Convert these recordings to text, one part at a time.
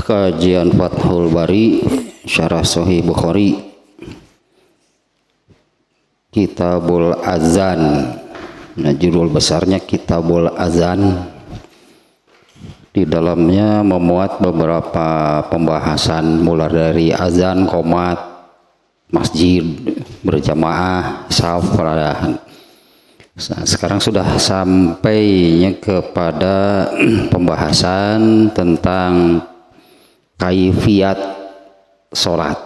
Kajian Fathul Bari Syarah Sahih Bukhari, Kitabul Azan. Nah, judul besarnya Kitabul Azan. Di dalamnya memuat beberapa pembahasan mulai dari azan, qomat, masjid, berjamaah, safar. Sekarang sudah sampainya kepada pembahasan tentang kaifiyat sholat.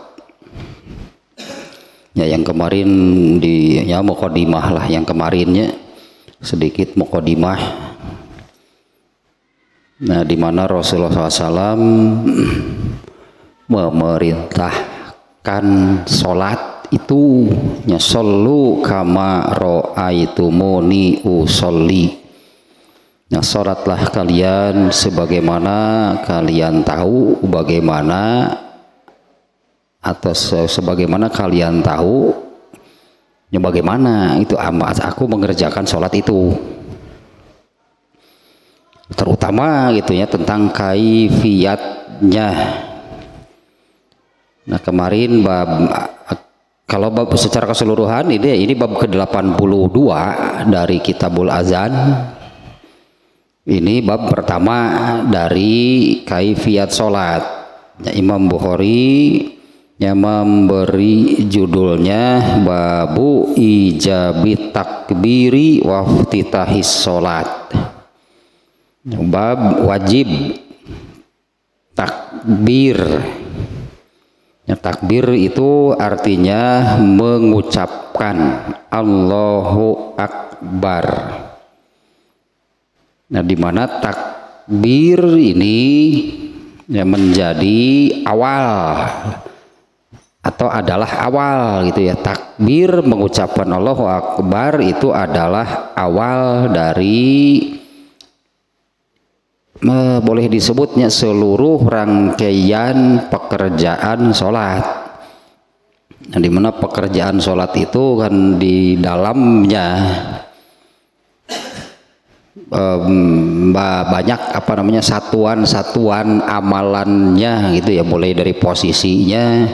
Ya, yang kemarin ya muqaddimah lah, yang kemarinnya sedikit muqaddimah. Nah, di mana Rasulullah SAW memerintahkan sholat itu ya shollu kama ra'aitumuni usolli. Nah, sholatlah kalian sebagaimana kalian tahu bagaimana, atau sebagaimana kalian tahu ya bagaimana itu aku mengerjakan sholat itu, terutama gitu ya tentang kaifiyatnya. Nah, kemarin kalau bab secara keseluruhan ini bab ke-82 dari Kitabul Azan. Ini bab pertama dari kaifiyat sholat. Ya, Imam Bukhari yang memberi judulnya Babu Ijabi Takbiri Waftitahis Sholat. Bab wajib takbir. Ya, takbir itu artinya mengucapkan Allahu Akbar. Nah, di mana takbir ini ya menjadi awal atau adalah awal gitu ya. Takbir mengucapkan Allahu Akbar itu adalah awal dari boleh disebutnya seluruh rangkaian pekerjaan sholat. Nah, di mana pekerjaan sholat itu kan di dalamnya banyak satuan-satuan amalannya gitu ya, mulai dari posisinya,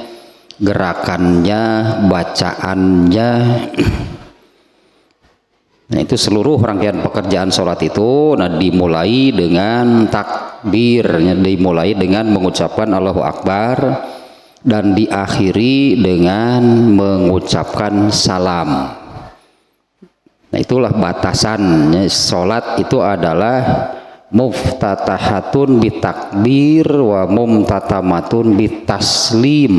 gerakannya, bacaannya. Nah, itu seluruh rangkaian pekerjaan sholat itu dimulai dengan takbir, dimulai dengan mengucapkan Allahu Akbar dan diakhiri dengan mengucapkan salam. Nah, itulah batasannya. Sholat itu adalah muftatahatun bitakbir wa mumtatamatun bitaslim.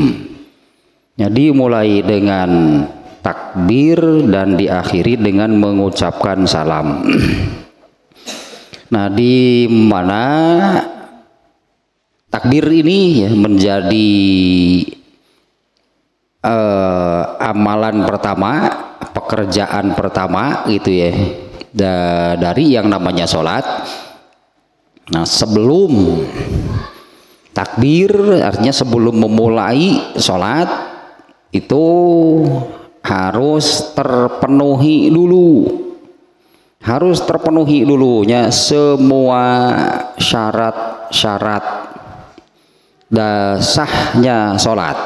Jadi mulai dengan takbir dan diakhiri dengan mengucapkan salam. Nah, di mana takbir ini ya menjadi amalan pertama, pekerjaan pertama gitu ya dari yang namanya sholat. Nah, sebelum takbir artinya sebelum memulai sholat itu harus terpenuhi dulunya semua syarat-syarat sahnya sholat.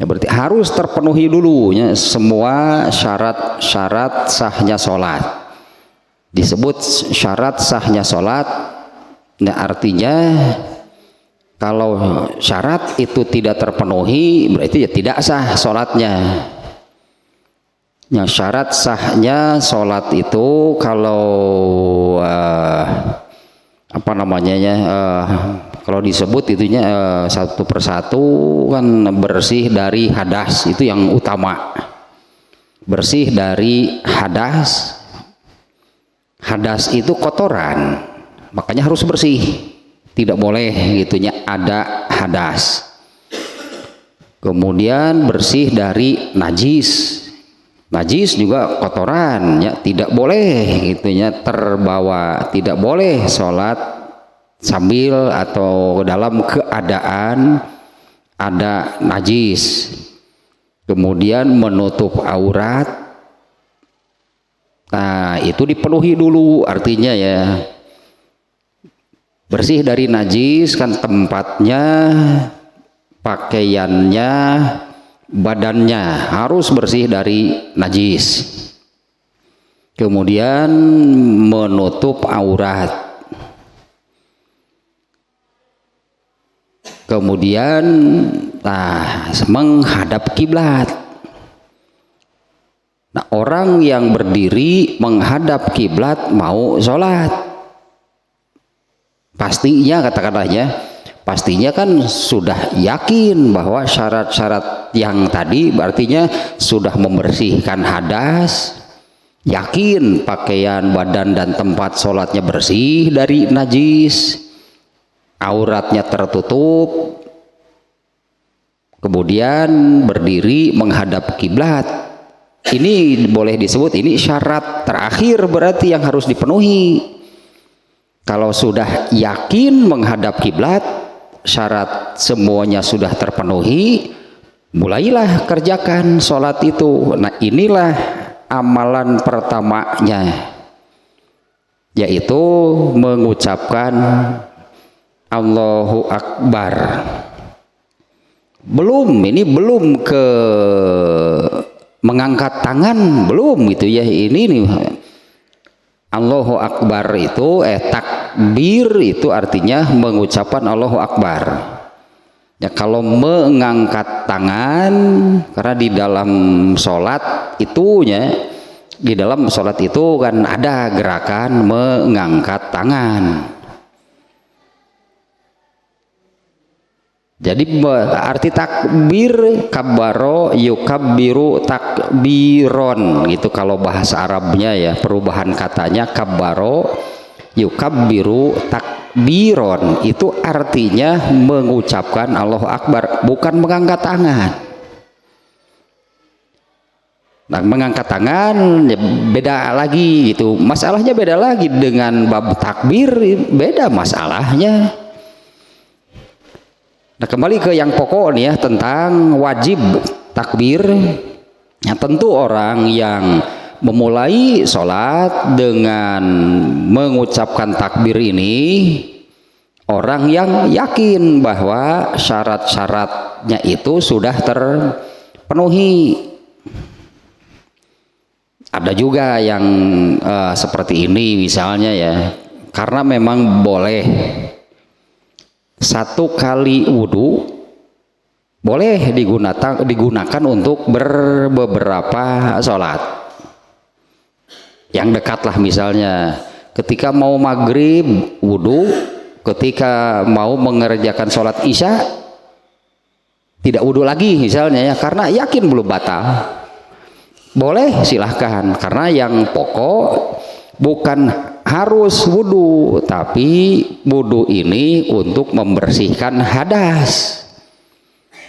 Ya, berarti harus terpenuhi dulunya semua syarat-syarat sahnya sholat. Disebut syarat sahnya sholat. Nah, artinya kalau syarat itu tidak terpenuhi berarti ya tidak sah sholatnya. Ya, syarat sahnya sholat itu kalau kalau disebut itunya satu persatu kan bersih dari hadas, itu yang utama. Bersih dari hadas. Hadas itu kotoran, makanya harus bersih. Tidak boleh gitunya ada hadas. Kemudian bersih dari najis. Najis juga kotoran, ya tidak boleh gitunya terbawa, tidak boleh sholat sambil atau dalam keadaan ada najis. Kemudian menutup aurat. Nah, itu dipenuhi dulu artinya ya. bersih dari najis kan tempatnya, pakaiannya, badannya harus bersih dari najis. Kemudian menutup aurat. Kemudian menghadap kiblat. Nah, orang yang berdiri menghadap kiblat mau sholat, pastinya katakanlahnya, pastinya kan sudah yakin bahwa syarat-syarat yang tadi artinya sudah membersihkan hadas, yakin pakaian, badan dan tempat sholatnya bersih dari najis, auratnya tertutup, kemudian berdiri menghadap kiblat. Ini boleh disebut ini syarat terakhir berarti yang harus dipenuhi. Kalau sudah yakin menghadap kiblat, syarat semuanya sudah terpenuhi, mulailah kerjakan sholat itu. Nah, inilah amalan pertamanya, yaitu mengucapkan Allahu Akbar. Ini belum ke mengangkat tangan, belum gitu ya. Ini nih Allahu Akbar itu takbir itu artinya mengucapkan Allahu Akbar. Ya, kalau mengangkat tangan, karena di dalam sholat itunya, di dalam sholat itu kan ada gerakan mengangkat tangan. Jadi arti takbir kabbaro yukabbiru takbiron gitu kalau bahasa Arabnya ya, perubahan katanya kabbaro yukabbiru takbiron itu artinya mengucapkan Allahu Akbar, bukan mengangkat tangan. Nah, mengangkat tangan ya beda lagi gitu, masalahnya beda lagi dengan bab takbir, beda masalahnya. Nah, kembali ke yang pokok nih ya, tentang wajib takbir. Ya, tentu orang yang memulai sholat dengan mengucapkan takbir ini orang yang yakin bahwa syarat-syaratnya itu sudah terpenuhi. Ada juga yang seperti ini misalnya ya, karena memang boleh satu kali wudhu boleh digunakan untuk beberapa sholat yang dekat lah, misalnya ketika mau maghrib wudhu, ketika mau mengerjakan sholat isya tidak wudhu lagi misalnya ya, karena yakin belum batal, boleh silahkan. Karena yang pokok bukan harus wudhu, tapi wudhu ini untuk membersihkan hadas.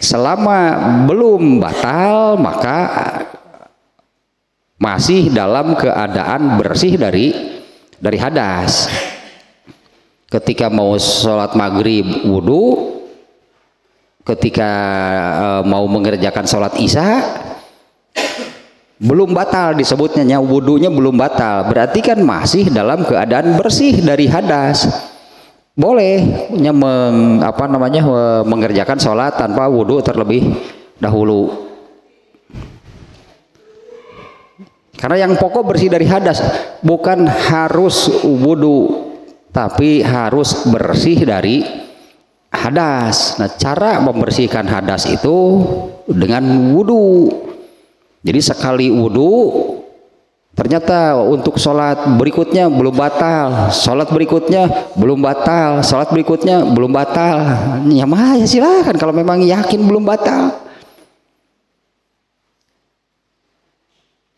Selama belum batal maka masih dalam keadaan bersih dari hadas. Ketika mau sholat maghrib wudhu, ketika mau mengerjakan sholat isya belum batal, disebutnya wudhunya belum batal, berarti kan masih dalam keadaan bersih dari hadas. Boleh mengerjakan sholat tanpa wudhu terlebih dahulu. Karena yang pokok bersih dari hadas, bukan harus wudhu, tapi harus bersih dari hadas. Nah, cara membersihkan hadas itu dengan wudhu. Jadi sekali wudhu ternyata untuk sholat berikutnya belum batal, sholat berikutnya belum batal, sholat berikutnya belum batal, ya mah ya silahkan kalau memang yakin belum batal.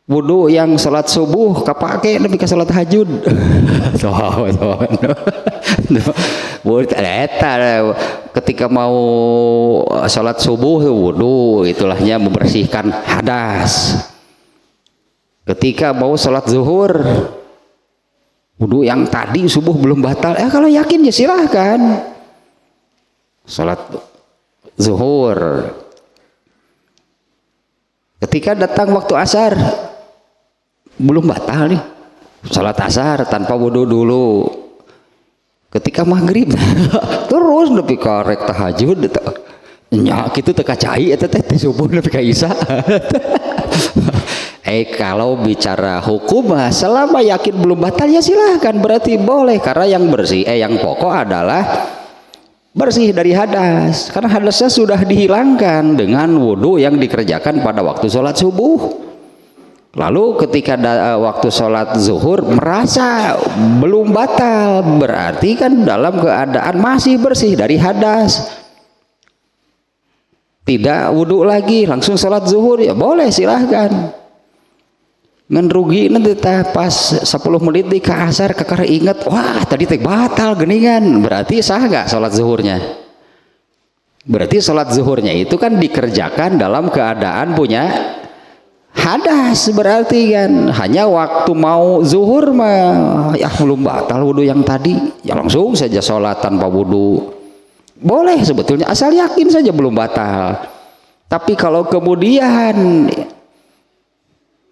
Wudhu yang sholat subuh kapake lebih ke sholat tahajud. Ketika mau sholat subuh wudhu, itulahnya membersihkan hadas. Ketika mau sholat zuhur wudhu yang tadi subuh belum batal, kalau yakin ya silahkan sholat zuhur. Ketika datang waktu asar belum batal nih sholat asar tanpa wudhu dulu, ketika maghrib terus nepi karek tahajud nya kitu teu kacai eta teh di subuh nepi ka isya. Kalau bicara hukum selama yakin belum batal ya silahkan, berarti boleh, karena yang bersih yang pokok adalah bersih dari hadas, karena hadasnya sudah dihilangkan dengan wudhu yang dikerjakan pada waktu sholat subuh. Lalu ketika waktu sholat zuhur merasa belum batal, berarti kan dalam keadaan masih bersih dari hadas, tidak wudhu lagi langsung sholat zuhur, ya boleh silahkan. Ngan rugi nanti pas 10 menit di ke asar kakar ingat, wah tadi teh batal geningan, berarti sah gak sholat zuhurnya? Berarti sholat zuhurnya itu kan dikerjakan dalam keadaan punya hadas, berarti kan hanya waktu mau zuhur mah ya belum batal wudhu yang tadi, ya langsung saja sholat tanpa wudhu, boleh sebetulnya asal yakin saja belum batal. Tapi kalau kemudian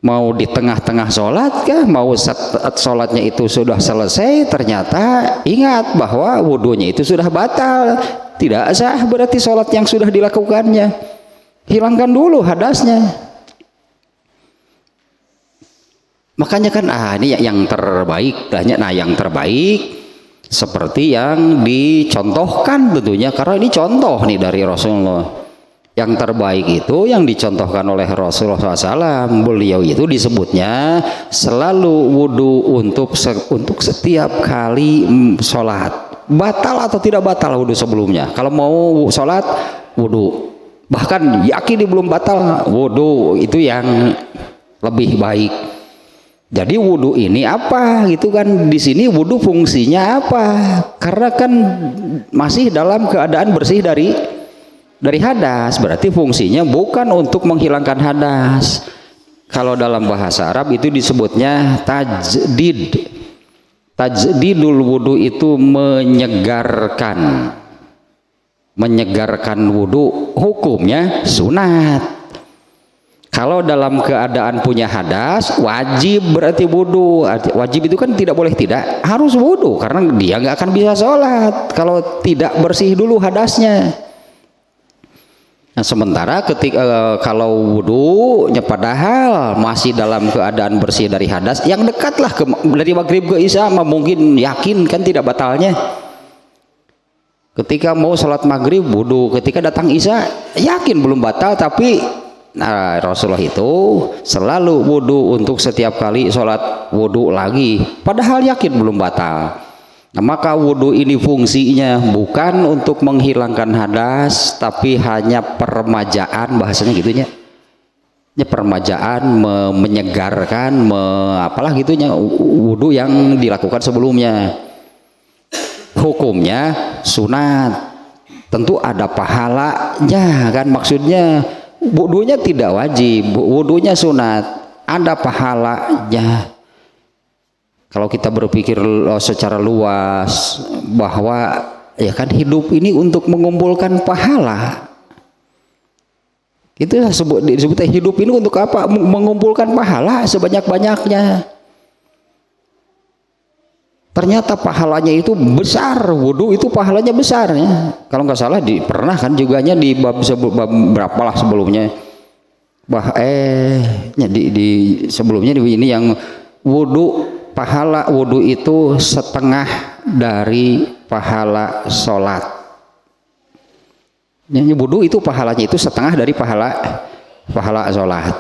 mau di tengah-tengah sholat kah, mau sholatnya itu sudah selesai, ternyata ingat bahwa wudhunya itu sudah batal, tidak sah berarti sholat yang sudah dilakukannya, hilangkan dulu hadasnya. Makanya kan ini yang terbaik, nah yang terbaik seperti yang dicontohkan tentunya, karena ini contoh nih dari Rasulullah. Yang terbaik itu yang dicontohkan oleh Rasulullah SAW, beliau itu disebutnya selalu wudhu untuk setiap kali sholat, batal atau tidak batal wudhu sebelumnya. Kalau mau sholat wudhu, bahkan yakin belum batal wudhu, itu yang lebih baik. Jadi wudhu ini apa gitu kan, di sini wudhu fungsinya apa? Karena kan masih dalam keadaan bersih dari hadas, berarti fungsinya bukan untuk menghilangkan hadas. Kalau dalam bahasa Arab itu disebutnya tajdid. Tajdidul wudhu itu menyegarkan wudhu, hukumnya sunat. Kalau dalam keadaan punya hadas wajib, berarti wudhu. Wajib itu kan tidak boleh tidak, harus wudhu, karena dia nggak akan bisa sholat kalau tidak bersih dulu hadasnya. Nah, sementara ketika kalau wudhu padahal masih dalam keadaan bersih dari hadas, yang dekatlah dari maghrib ke isya mungkin yakin kan tidak batalnya. Ketika mau sholat maghrib wudhu, ketika datang isya yakin belum batal, tapi Rasulullah itu selalu wudhu untuk setiap kali sholat wudhu lagi, padahal yakin belum batal. Nah, maka wudhu ini fungsinya bukan untuk menghilangkan hadas, tapi hanya permajaan, bahasanya gitunya, permajaan, menyegarkan, apalah gitunya wudhu yang dilakukan sebelumnya. Hukumnya sunat, tentu ada pahalanya kan, maksudnya wudhunya tidak wajib, wudhunya sunat, ada pahalanya. Kalau kita berpikir secara luas bahwa ya kan hidup ini untuk mengumpulkan pahala, itu disebutnya hidup ini untuk apa? Mengumpulkan pahala sebanyak-banyaknya. Ternyata pahalanya itu besar, wudhu itu pahalanya besar ya. Kalau nggak salah pernah kan juganya di bab berapalah sebelumnya, sebelumnya ini yang wudhu, pahala wudhu itu setengah dari pahala sholat. Yang wudhu itu pahalanya itu setengah dari pahala sholat.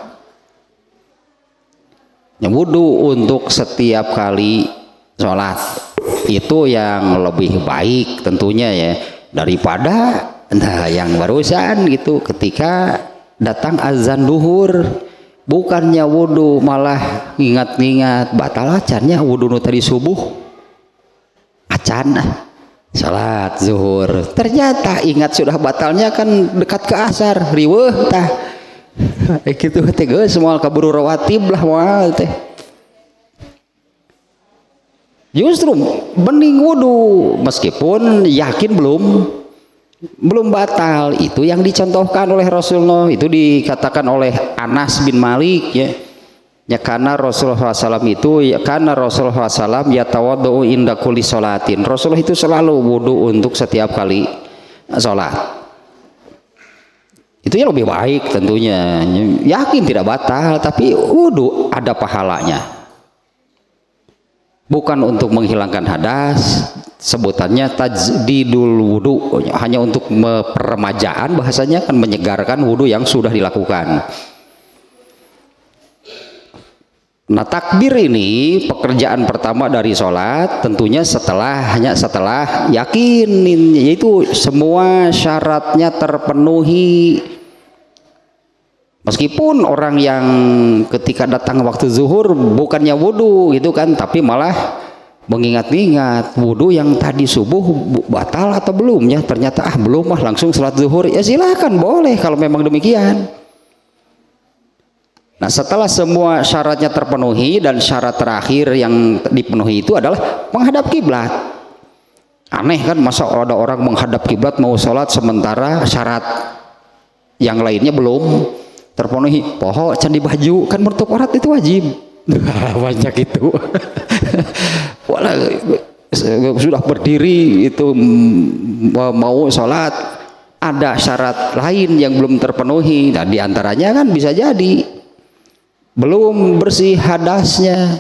Yang wudhu untuk setiap kali sholat itu yang lebih baik tentunya ya, daripada yang barusan gitu ketika datang azan duhur, bukannya wudhu malah ingat-ingat batal acannya wudhu tadi subuh, acan salat zuhur, ternyata ingat sudah batalnya kan dekat ke asar, riweuh tah gitu teh geus moal kaburu rawatib lah moal teh. Justru bening wudhu meskipun yakin belum batal, itu yang dicontohkan oleh Rasulullah. Itu dikatakan oleh Anas bin Malik ya, Ya karena Rasulullah SAW itu karena Rasulullah SAW yatawaddu inda kulli sholatin. Rasulullah itu selalu wudu untuk setiap kali sholat. Itu yang lebih baik tentunya. Yakin tidak batal, tapi wudu ada pahalanya. Bukan untuk menghilangkan hadas, sebutannya tajdidul wudu, hanya untuk peremajaan, bahasanya kan menyegarkan wudu yang sudah dilakukan. Nah, takbir ini pekerjaan pertama dari sholat, tentunya setelah yakin, yaitu semua syaratnya terpenuhi. Meskipun orang yang ketika datang waktu zuhur bukannya wudhu gitu kan, tapi malah mengingat-ingat wudhu yang tadi subuh batal atau belum ya, ternyata belum langsung sholat zuhur, ya silakan boleh kalau memang demikian. Nah, setelah semua syaratnya terpenuhi dan syarat terakhir yang dipenuhi itu adalah menghadap kiblat. Aneh kan, masa ada orang menghadap kiblat mau sholat sementara syarat yang lainnya belum terpenuhi. Poho candi baju kan menutup aurat itu wajib. Banyak itu. Sudah berdiri itu mau sholat, ada syarat lain yang belum terpenuhi. Nah, diantaranya kan bisa jadi belum bersih hadasnya,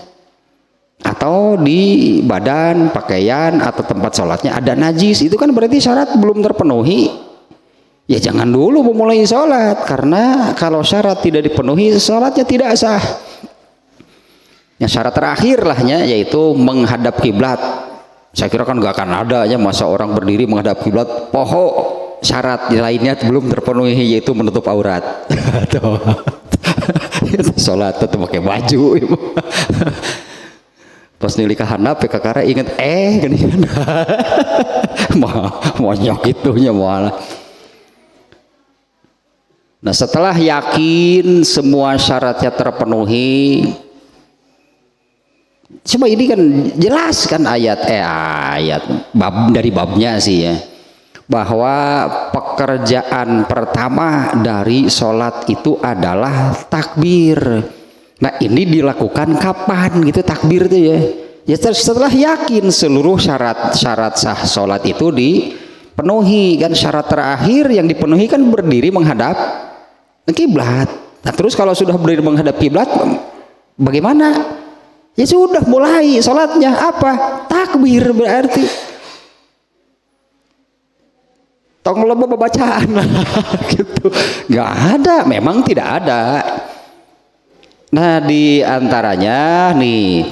atau di badan, pakaian atau tempat sholatnya ada najis. Itu kan berarti syarat belum terpenuhi. Ya jangan dulu memulai sholat, karena kalau syarat tidak dipenuhi sholatnya tidak sah. Yang syarat terakhir lahnya yaitu menghadap kiblat. Saya kira kan gak akan ada ya masa orang berdiri menghadap kiblat, poho syarat lainnya belum terpenuhi yaitu menutup aurat. Sholat tetap pakai baju. Pas nilai handap kakara inget gini kan. Mau nyok itunya malah. Nah, setelah yakin semua syaratnya terpenuhi, coba ini kan jelas kan ayat bab dari babnya sih ya, bahwa pekerjaan pertama dari sholat itu adalah takbir. Nah, ini dilakukan kapan gitu takbir itu ya? Ya setelah yakin seluruh syarat sah sholat itu dipenuhi kan. Syarat terakhir yang dipenuhi kan berdiri menghadap kiblat. Nah, terus kalau sudah berdiri menghadap kiblat bagaimana? Ya sudah mulai sholatnya apa? Takbir berarti. Tong loba bacaan gitu. Nggak ada, memang tidak ada. Nah, di antaranya nih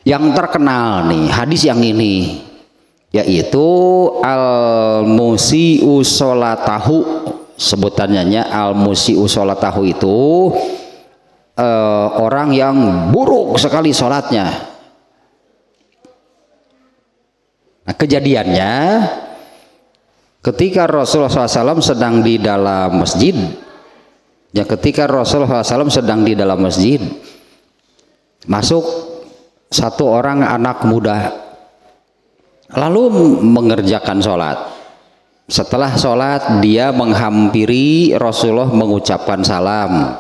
yang terkenal nih hadis yang ini, yaitu al-musi'u sholatahu. Sebutannya al-musi'u sholatahu itu orang yang buruk sekali sholatnya. Nah, kejadiannya ketika Rasulullah SAW sedang di dalam masjid, ya ketika Rasulullah SAW sedang di dalam masjid, masuk satu orang anak muda, lalu mengerjakan sholat. Setelah sholat dia menghampiri Rasulullah mengucapkan salam.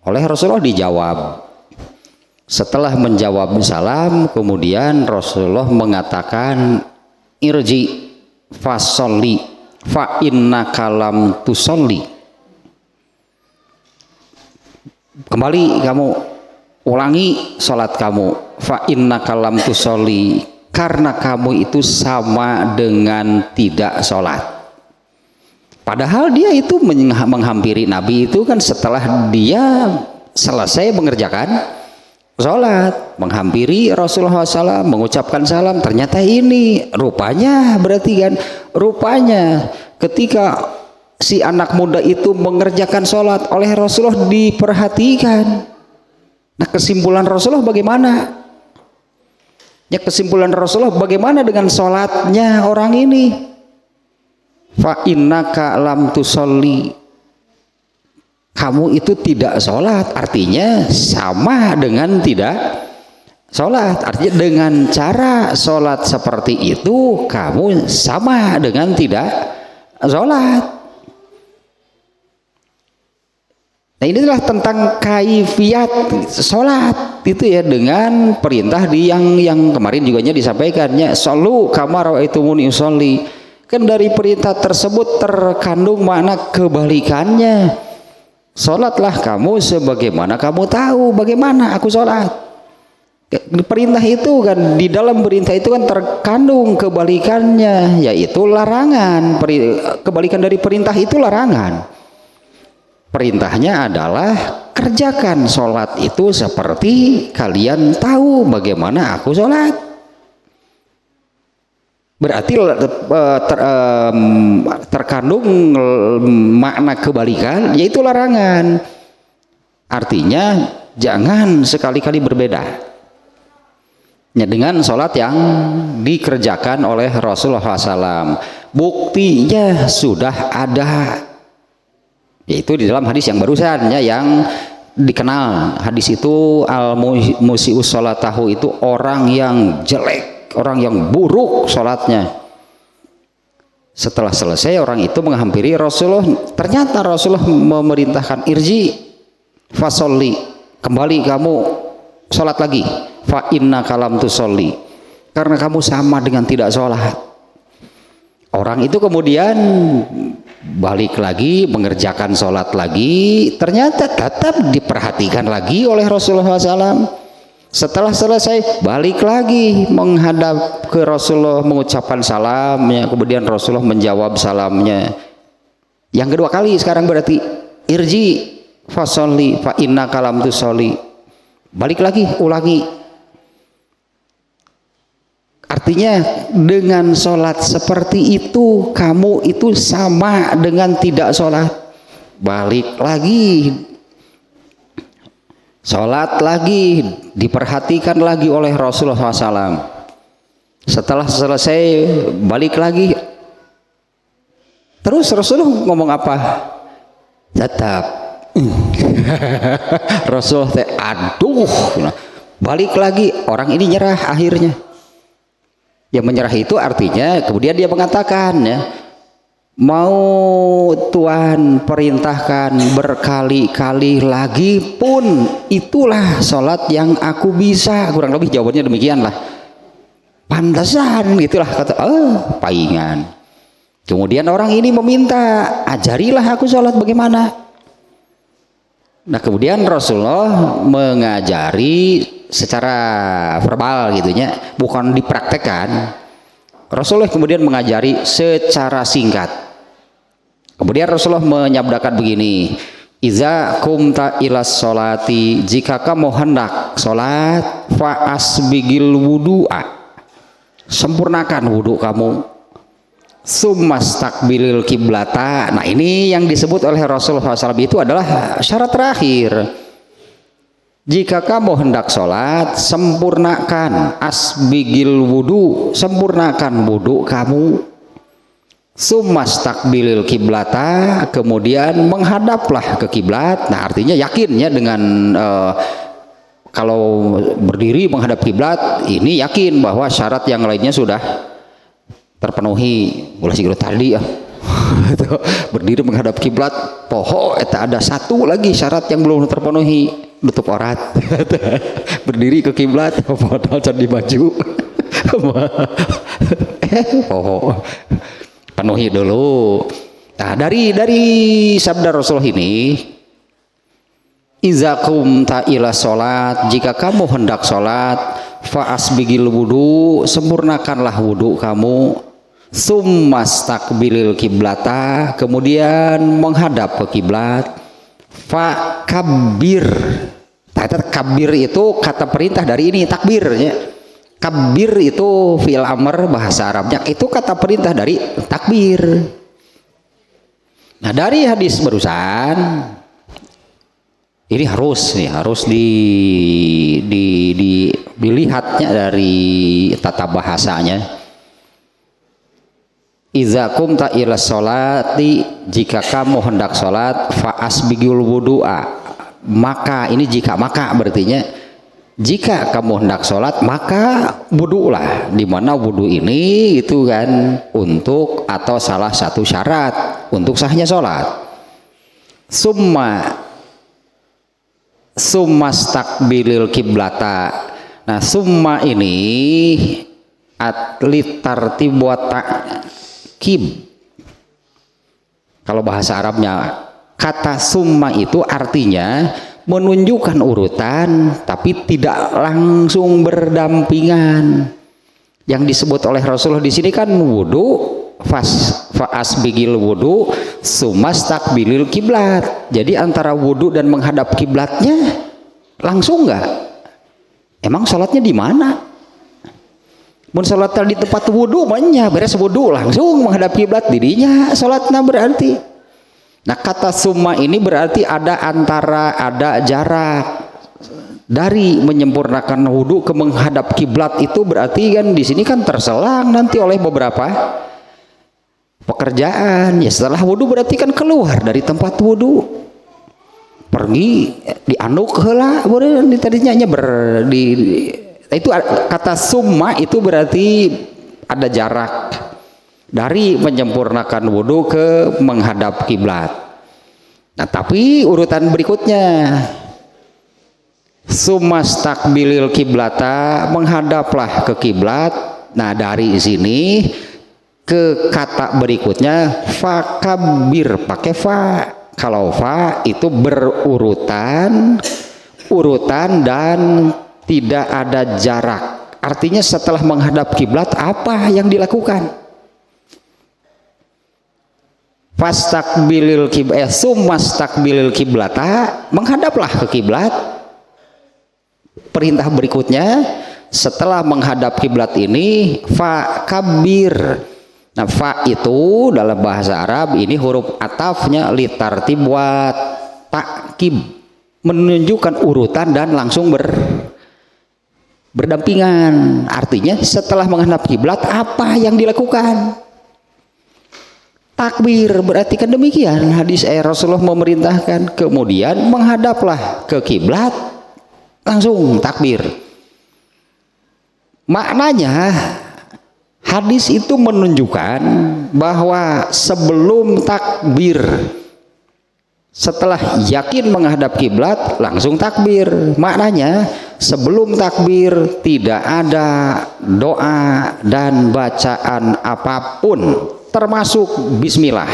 Oleh Rasulullah dijawab. Setelah menjawab salam, kemudian Rasulullah mengatakan, irji fasolli fa innaka lam tusolli. Kembali kamu ulangi sholat kamu, fa innaka lam tusolli, karena kamu itu sama dengan tidak sholat. Padahal dia itu menghampiri Nabi itu kan setelah dia selesai mengerjakan sholat, menghampiri Rasulullah SAW, mengucapkan salam. Ternyata ini rupanya, berarti kan rupanya ketika si anak muda itu mengerjakan sholat oleh Rasulullah diperhatikan. Nah, kesimpulan Rasulullah bagaimana? Ya, kesimpulan Rasulullah bagaimana dengan sholatnya orang ini? Fa innaka lam tusolli, kamu itu tidak sholat, artinya sama dengan tidak sholat. Artinya dengan cara sholat seperti itu kamu sama dengan tidak sholat. Nah inilah tentang kaifiat sholat itu ya, dengan perintah yang kemarin juga disampaikannya, shollu kama ra'aitumuni usolli. Kan dari perintah tersebut terkandung makna kebalikannya, sholatlah kamu sebagaimana kamu tahu bagaimana aku sholat. Perintah itu kan, di dalam perintah itu kan terkandung kebalikannya, yaitu larangan. Kebalikan dari perintah itu larangan. Perintahnya adalah kerjakan sholat itu seperti kalian tahu bagaimana aku sholat. Berarti terkandung makna kebalikan, yaitu larangan. Artinya jangan sekali-kali berbeda ya dengan sholat yang dikerjakan oleh Rasulullah SAW. Buktinya sudah ada, yaitu di dalam hadis yang barusan ya, yang dikenal hadis itu, al-musi'us sholatahu, itu orang yang jelek, orang yang buruk sholatnya. Setelah selesai orang itu menghampiri Rasulullah, ternyata Rasulullah memerintahkan irji fasolli, kembali kamu sholat lagi, fa inna kalam tusolli, karena kamu sama dengan tidak sholat. Orang itu kemudian balik lagi mengerjakan sholat lagi, ternyata tetap diperhatikan lagi oleh Rasulullah SAW. Setelah selesai balik lagi menghadap ke Rasulullah mengucapkan salamnya, kemudian Rasulullah menjawab salamnya yang kedua kali. Sekarang berarti irji fasolli fa inna kalam tusolli, balik lagi, ulangi. Artinya dengan sholat seperti itu kamu itu sama dengan tidak sholat. Balik lagi, sholat lagi, diperhatikan lagi oleh Rasulullah SAW. Setelah selesai balik lagi, terus Rasulullah ngomong apa? Tetap Rasulullah aduh, balik lagi, orang ini nyerah akhirnya. Yang menyerah itu artinya kemudian dia mengatakan ya, mau Tuhan perintahkan berkali-kali lagi pun itulah sholat yang aku bisa. Kurang lebih jawabannya demikian lah. Pantesan gitulah kata, paingan. Kemudian orang ini meminta, ajarilah aku sholat bagaimana. Nah kemudian Rasulullah mengajari secara verbal gitunya, bukan dipraktekkan. Rasulullah kemudian mengajari secara singkat. Kemudian Rasulullah menyabdakan begini, iza kumta ilas sholati, jika kamu hendak sholat, fa asbigil wudu'a, sempurnakan wudhu kamu, summas takbilil kiblata. Nah ini yang disebut oleh Rasulullah SAW itu adalah syarat terakhir. Jika kamu hendak sholat, sempurnakan asbigil wudu, sempurnakan wudu kamu, summas takbilil kiblata, kemudian menghadaplah ke kiblat. Nah artinya yakinnya dengan kalau berdiri menghadap kiblat ini yakin bahwa syarat yang lainnya sudah terpenuhi. Ulah sih tadi ya berdiri menghadap kiblat, poho eta ada satu lagi syarat yang belum terpenuhi, nutup aurat. Berdiri ke kiblat modal candi baju poho penuhi dulu. Nah dari sabda Rasulullah ini, iza qumta ila sholat, jika kamu hendak sholat, fa asbigil wudu, sempurnakanlah wudu kamu, summas takbilil kiblata, kemudian menghadap ke kiblat, fa kabir. Kabir itu kata perintah dari ini takbir ya. Kabir itu fi'il amr bahasa Arabnya, itu kata perintah dari takbir. Nah dari hadis barusan ini harus dilihatnya dari tata bahasanya. Iza kumta ila sholati, jika kamu hendak sholat, fa asbigul wudu'a, maka ini jika maka berartinya jika kamu hendak sholat maka wudulah, dimana wudu ini itu kan untuk atau salah satu syarat untuk sahnya sholat. Summa Sumastakbilil kiblata. Nah, summa ini litartibu ta'kib. Kalau bahasa Arabnya kata summa itu artinya menunjukkan urutan tapi tidak langsung berdampingan. Yang disebut oleh Rasulullah di sini kan wudu, fa'asbigil wudu, sumastakbilil kiblat. Jadi antara wudu dan menghadap kiblatnya langsung nggak? Emang sholatnya di mana? Mun salat di tempat wudu banyak beres wudu langsung menghadap kiblat dirinya salatna berarti. Nah, kata summa ini berarti ada jarak dari menyempurnakan wudu ke menghadap kiblat. Itu berarti kan di sini kan terselang nanti oleh beberapa pekerjaan. Ya setelah wudu berarti kan keluar dari tempat wudu, pergi dianduk heula beureun tadinya itu kata summa itu berarti ada jarak dari menyempurnakan wudhu ke menghadap kiblat. Nah, tapi urutan berikutnya sumastakbilil kiblata, menghadaplah ke kiblat. Nah, dari sini ke kata berikutnya fakabir, pakai fa. Kalau fa itu berurutan dan tidak ada jarak. Artinya setelah menghadap kiblat apa yang dilakukan? Fastakbilil kiblat, sumastakbilil kiblata, menghadaplah ke kiblat. Perintah berikutnya setelah menghadap kiblat ini fa kabir. Nah, fa itu dalam bahasa Arab ini huruf atafnya litartib wa ta'kib, menunjukkan urutan dan langsung berdampingan. Artinya setelah menghadap kiblat apa yang dilakukan? Takbir. Berarti kan demikian hadis Rasulullah memerintahkan, kemudian menghadaplah ke kiblat langsung takbir. Maknanya hadis itu menunjukkan bahwa sebelum takbir, setelah yakin menghadap kiblat langsung takbir. Maknanya sebelum takbir tidak ada doa dan bacaan apapun termasuk bismillah.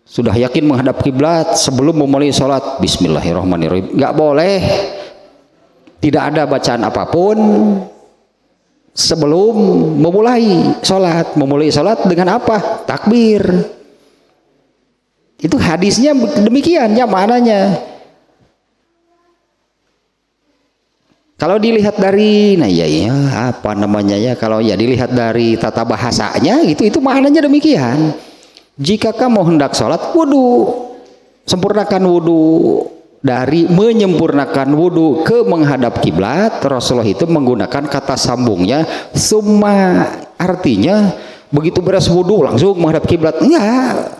Sudah yakin menghadap kiblat sebelum memulai sholat bismillahirrahmanirrahim, nggak boleh. Tidak ada bacaan apapun sebelum memulai sholat. Memulai sholat dengan apa? Takbir. Itu hadisnya demikian ya maknanya. Kalau dilihat dari apa namanya ya, kalau ya dilihat dari tata bahasanya itu maknanya demikian. Jika kamu hendak sholat wudu, sempurnakan wudu. Dari menyempurnakan wudu ke menghadap kiblat, Rasulullah itu menggunakan kata sambungnya summa. Artinya begitu beres wudu langsung menghadap kiblat, enggak.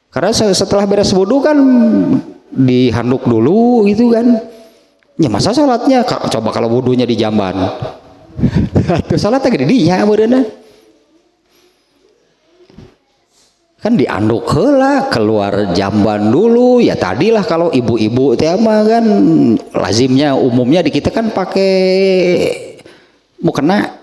Karena setelah beres wudu kan dihanduk dulu gitu kan. Ya masa salatnya coba kalau wudunya di jamban. Tuh salatnya gede dia beureunan. Kan dianduk heula keluar jamban dulu. Ya tadilah kalau ibu-ibu teh mah kan lazimnya umumnya di kita kan pakai mukena.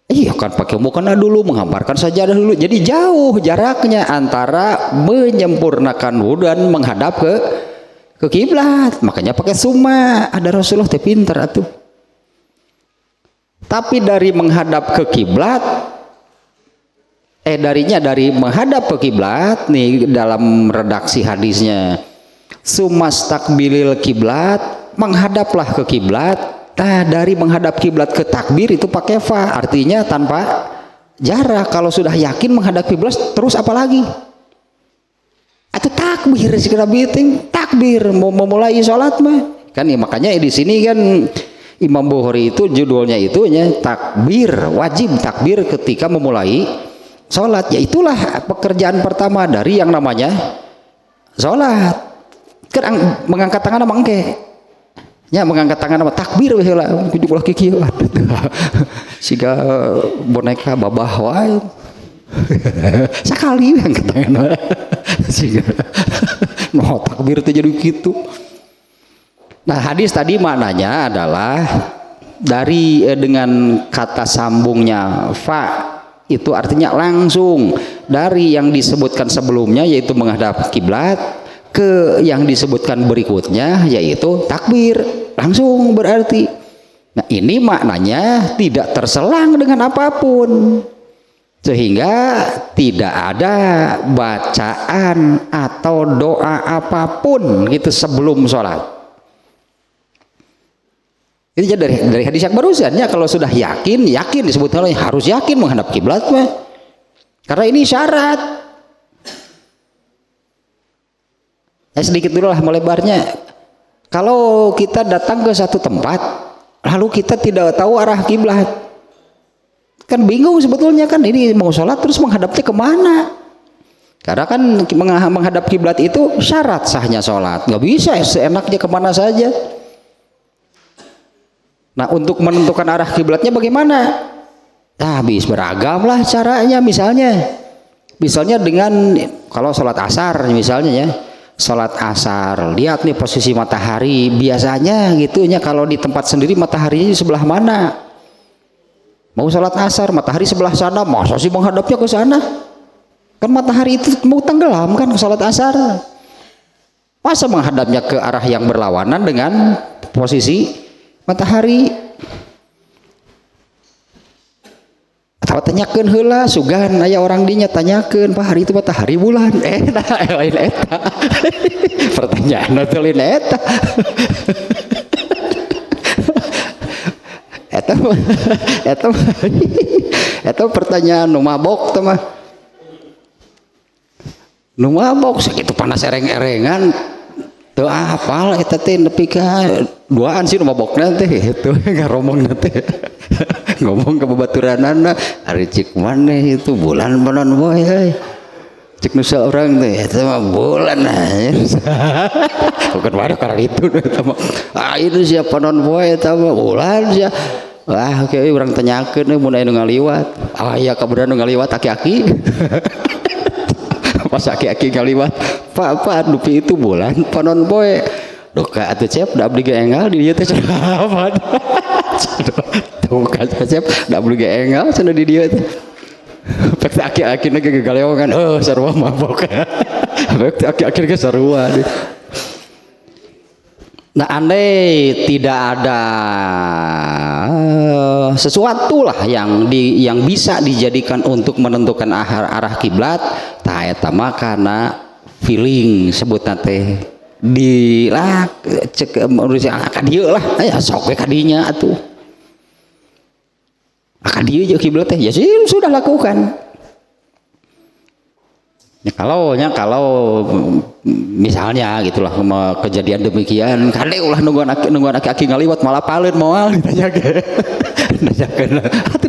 Iya kan pakai mukena dulu, menghamparkan sajadah dulu. Jadi jauh jaraknya antara menyempurnakan wudu dan menghadap ke kiblat. Makanya pakai summa. Ada Rasulullah teh pinter atuh. Tapi dari menghadap ke kiblat, dari menghadap ke kiblat nih dalam redaksi hadisnya sumastakbilil kiblat, menghadaplah ke kiblat. Nah, dari menghadap kiblat ke takbir itu pakai fa, artinya tanpa jarak. Kalau sudah yakin menghadap kiblat terus apa lagi? Atau takbir segera biting, takbir mau memulai sholat mah. Kan ya, makanya di sini kan Imam Bukhari itu judulnya itunya takbir, wajib takbir ketika memulai sholat. Ya itulah pekerjaan pertama dari yang namanya sholat. Kan mengangkat tangan sama engke. Ya mengangkat tangan sama takbir we heula kudu ulah kieu. Siga boneka babah wae. Sakali angkat tangan. Siga No, takbir itu jadi gitu. Nah, hadis tadi maknanya adalah dari dengan kata sambungnya fa itu artinya langsung dari yang disebutkan sebelumnya yaitu menghadap kiblat ke yang disebutkan berikutnya yaitu takbir, langsung berarti. Nah, ini maknanya tidak terselang dengan apapun. Sehingga tidak ada bacaan atau doa apapun gitu sebelum sholat. Itu dari hadis yang barusan ya, kalau sudah yakin disebutnya harus yakin menghadap kiblat mah. Karena ini syarat. Sedikit dulu lah melebarnya. Kalau kita datang ke satu tempat lalu kita tidak tahu arah kiblat, kan bingung sebetulnya kan, ini mau sholat terus menghadapnya kemana? Karena kan menghadap kiblat itu syarat sahnya sholat, nggak bisa seenaknya kemana saja. Nah, untuk menentukan arah kiblatnya bagaimana? Bisa beragam lah caranya. Misalnya dengan kalau sholat asar misalnya ya, sholat asar lihat nih posisi matahari, biasanya gitunya kalau di tempat sendiri mataharinya di sebelah mana? Mau sholat asar matahari sebelah sana, masa sih menghadapnya ke sana? Kan matahari itu mau tenggelam kan ke sholat asar. Masa menghadapnya ke arah yang berlawanan dengan posisi matahari? Atau tanyakeun heula sugan aya orang dinya, tanyakeun Pak hari itu matahari bulan lain eta. Pertanyaan teh lain eta. Eta pertanyaan nu mabok teh mah. Nu mabok sakitu panas ereng-erengan teu hafal eta teh nepi ka duaan sih nu mabokna teh itu ngaromongna teh. Ngomong ke babaturanana ari cik maneh itu bulan panon boy euy. Cik nu saurang teh eta mah bulan bukan waduh karena itu eta mah itu sia panon boy eta mah bulan sia. Wah, oke, orang tanyakeun mun aya nu ngaliwat. Aya kabeneran nu ngaliwat aki-aki. Pas aki-aki ngaliwat, Pak, dupi itu bulan panon poe. Doka atuh cep, da abdi ge enggal di dieu teh cenah. Tuh ka cep, da abdi ge enggal cenah di dieu teh. Pek aki-akina ge galeongan, sarua mabok. Pek aki-akina ge sarua. Nah, andai tidak ada sesuatu lah yang bisa dijadikan untuk menentukan arah kiblat, tah eta mah kana feeling sebutna teh di lah cek urusan ka dieu lah, aya sok we ka dinya atuh. Ka dieu jeung kiblat teh ya sih sudah lakukan. Ya, kalau misalnya gitulah kejadian demikian, kade ulah nungguan aki ngaliwat malah paleun moal ditanyakeun.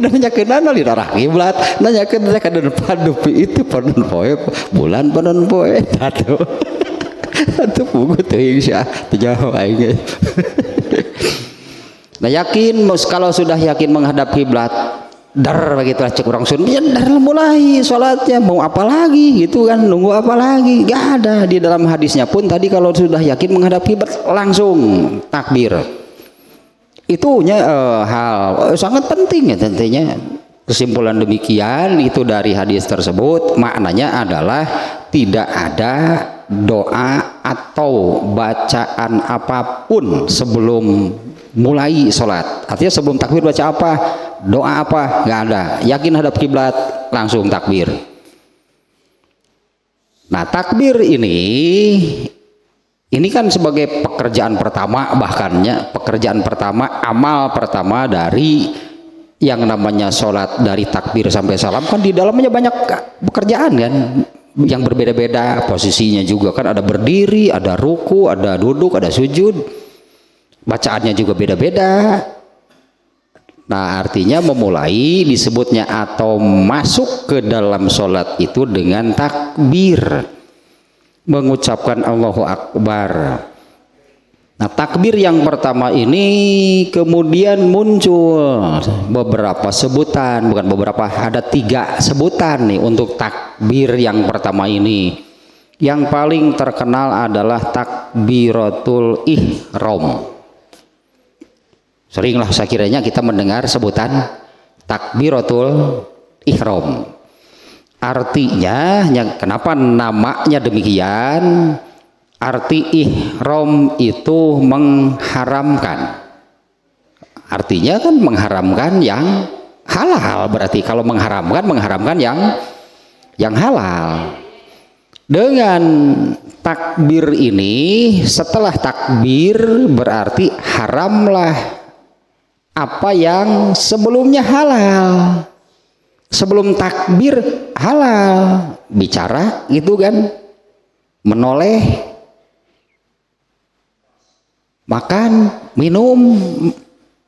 Nanyakeun anu di arah kiblat, nanyakeun teh ka depan dupi itu panon poe bulan panon poe atuh. Atuh puguh teuing sia teu jawab aing. Nah, yakin kalau sudah yakin menghadap kiblat dar begitu cek orang Sunda ya dar mulai sholatnya mau apa lagi gitu kan, nunggu apa lagi, gak ada. Di dalam hadisnya pun tadi kalau sudah yakin menghadap kiblat langsung takbir, itunya hal sangat penting ya tentunya. Kesimpulan demikian itu dari hadis tersebut maknanya adalah tidak ada doa atau bacaan apapun sebelum mulai sholat. Artinya sebelum takbir baca apa, doa apa, nggak ada. Yakin hadap kiblat langsung takbir. Nah, takbir ini kan sebagai pekerjaan pertama, bahkannya pekerjaan pertama, amal pertama dari yang namanya sholat, dari takbir sampai salam kan di dalamnya banyak pekerjaan kan yang berbeda-beda posisinya juga kan, ada berdiri, ada ruku, ada duduk, ada sujud, bacaannya juga beda-beda. Nah, artinya memulai disebutnya atau masuk ke dalam sholat itu dengan takbir, mengucapkan Allahu Akbar. Nah, takbir yang pertama ini kemudian muncul beberapa sebutan, bukan beberapa, ada 3 sebutan nih untuk takbir yang pertama ini. Yang paling terkenal adalah takbiratul ihram. Seringlah saya kiranya kita mendengar sebutan takbiratul ihram. Artinya, kenapa namanya demikian? Arti ihram itu mengharamkan. Artinya kan mengharamkan yang halal. Berarti kalau mengharamkan yang halal. Dengan takbir ini, setelah takbir berarti haramlah apa yang sebelumnya halal. Sebelum takbir halal, bicara gitu kan, menoleh, makan, minum.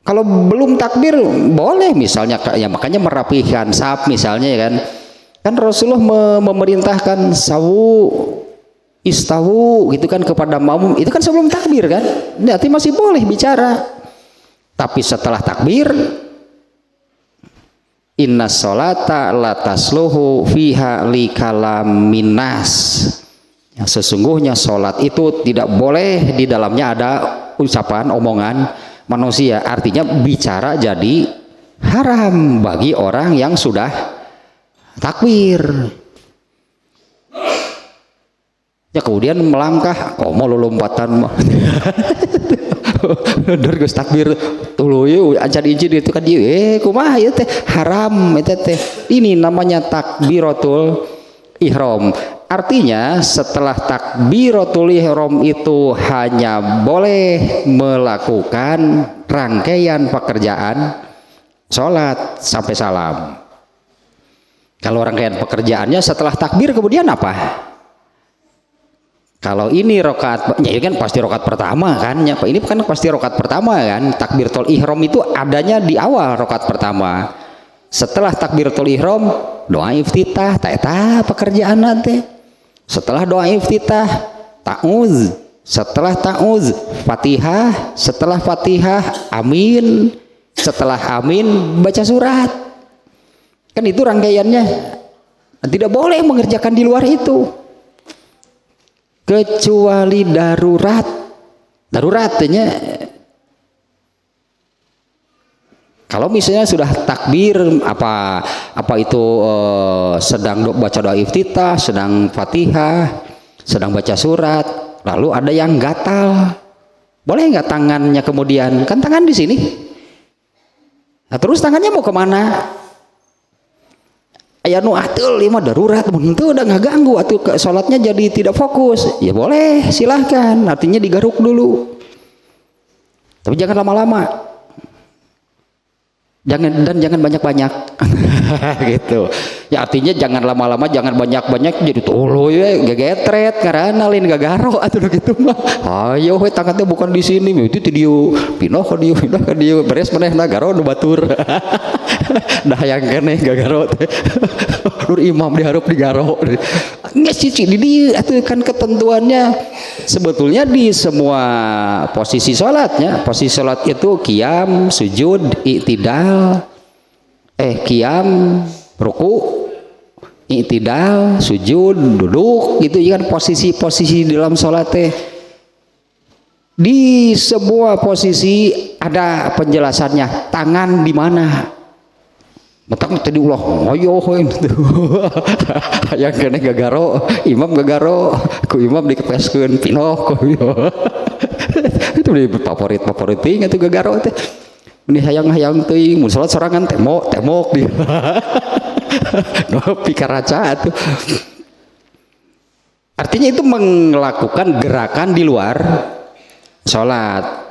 Kalau belum takbir boleh, misalnya ya makanya merapihkan saf misalnya ya kan. Kan Rasulullah memerintahkan sawu istawu gitu kan kepada makmum, itu kan sebelum takbir kan, berarti masih boleh bicara. Tapi setelah takbir, inna sholata la tasluhu fiha li kalamin nas, ya, sesungguhnya sholat itu tidak boleh di dalamnya ada ucapan omongan manusia. Artinya bicara jadi haram bagi orang yang sudah takbir. Ya kemudian melangkah, mau lompatan mah. Dari geus takbir tuluy acan izin itu kan dia kumaha ieu teh haram eta teh. Ini namanya takbiratul ihram. Artinya setelah takbiratul ihram itu hanya boleh melakukan rangkaian pekerjaan sholat sampai salam. Kalau rangkaian pekerjaannya setelah takbir kemudian apa? Kalau ini rokaat, ya kan pasti rokaat pertama kan? Ya, ini kan pasti rokaat pertama kan? Takbiratul ihram itu adanya di awal rokaat pertama. Setelah takbiratul ihram, doa iftitah, eta pekerjaan nanti. Setelah doa iftitah, ta'uz. Setelah ta'uz, Fatihah. Setelah Fatihah, amin. Setelah amin, baca surat. Kan itu rangkaiannya. Tidak boleh mengerjakan di luar itu kecuali darurat. Daruratnya kalau misalnya sudah takbir apa itu sedang baca doa iftitah, sedang Fatihah, sedang baca surat, lalu ada yang gatal, boleh nggak tangannya kemudian, kan tangan di sini, nah terus tangannya mau kemana? Aya nu atul lima darurat, itu udah nggak ganggu, atuh sholatnya jadi tidak fokus, ya boleh silahkan, artinya digaruk dulu, tapi jangan lama-lama, jangan banyak-banyak, gitu. Ya artinya jangan lama-lama, jangan banyak-banyak, jadi tolo ya gegetret karena lain gagaro atuh gitu mah. Ayo we tangannya bukan di sini, itu di dieu, pindah ke dieu, beres manehna garo nu batur. Dah yang keneh gagaro teh. Nur imam diharap digaro. Nggak cici di dia itu kan ketentuannya sebetulnya di semua posisi sholatnya. Posisi sholat itu qiyam, sujud, i'tidal, qiyam, ruku, i'tidal, sujud, duduk gitu ya kan, posisi-posisi dalam sholat teh. Di semua posisi ada penjelasannya, tangan di mana. Matang tadi ulah ngoyo yang kena gagaro, imam gagaro, ku imam dikepeskeun pinoh itu di favorit ting itu gagaro teh. Ini hayang teuing mun salat sorangan temok di. No pikaraca atuh. Artinya itu melakukan gerakan di luar salat.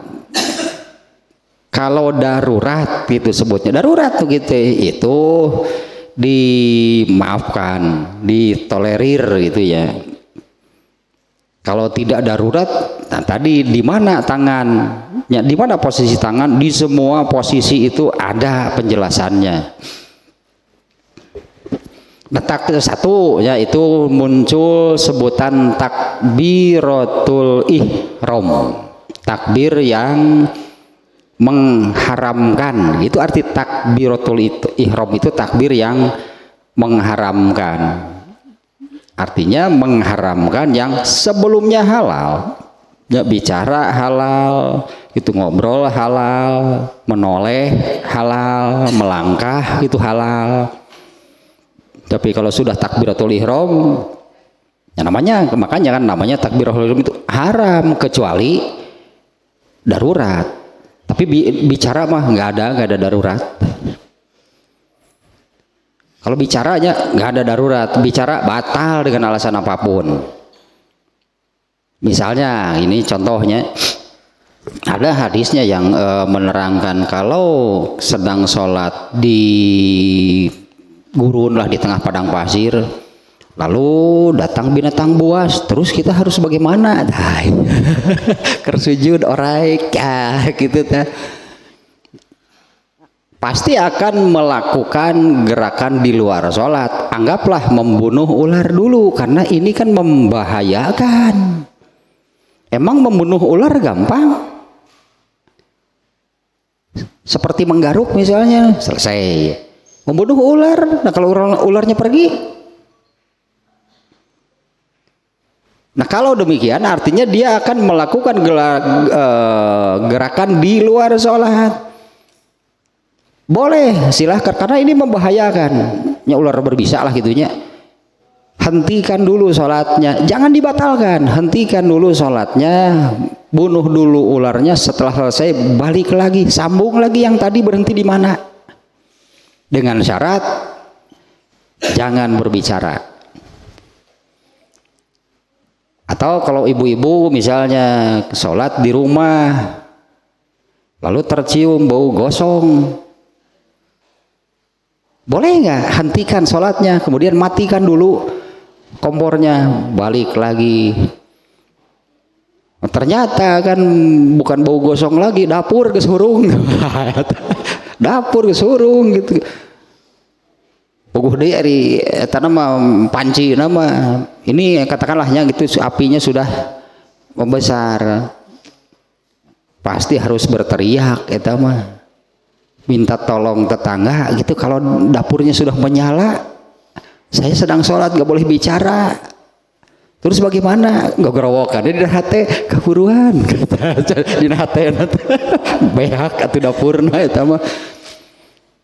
Kalau darurat itu sebutnya darurat tuh gitu, itu dimaafkan, ditolerir gitu ya. Kalau tidak darurat, nah tadi di mana tangannya, di mana posisi tangan, di semua posisi itu ada penjelasannya. Letak satu ya itu muncul sebutan takbiratul ihram, takbir yang mengharamkan, itu arti takbiratul ihram itu takbir yang mengharamkan. artinya mengharamkan yang sebelumnya halal. Ya, bicara halal, itu ngobrol halal, menoleh halal, melangkah itu halal. Tapi kalau sudah takbiratul ihram, ya makanya kan namanya takbiratul ihram itu haram kecuali darurat. Tapi bicara mah nggak ada darurat. Kalau bicaranya nggak ada darurat, bicara batal dengan alasan apapun. Misalnya ini contohnya, ada hadisnya yang menerangkan kalau sedang sholat di gurun lah di tengah padang pasir, lalu datang binatang buas, terus kita harus bagaimana? Kersujud oraik gitu ta. Pasti akan melakukan gerakan di luar sholat. Anggaplah membunuh ular dulu, karena ini kan membahayakan. Emang membunuh ular gampang? Seperti menggaruk misalnya, selesai. Membunuh ular, nah kalau ularnya pergi, nah kalau demikian artinya dia akan melakukan gerakan di luar sholat. Boleh, silahkan, karena ini membahayakan. Ya ular berbisa lah gitunya. Hentikan dulu sholatnya, jangan dibatalkan, hentikan dulu sholatnya, bunuh dulu ularnya, setelah selesai balik lagi, sambung lagi yang tadi berhenti di mana, dengan syarat jangan berbicara. Atau kalau ibu-ibu misalnya sholat di rumah lalu tercium bau gosong, boleh nggak hentikan sholatnya, kemudian matikan dulu kompornya, balik lagi. Ternyata kan bukan bau gosong lagi, dapur kesurung. Dapur kesurung gitu. Puguh dari tanam panci nama. Ini katakanlahnya gitu, apinya sudah membesar. Pasti harus berteriak eta mah. Minta tolong tetangga gitu kalau dapurnya sudah menyala. Saya sedang sholat, gak boleh bicara. Terus bagaimana? Gak gerowokan. Dia hati keburuan. Di hati behak atau dapurna itu mah.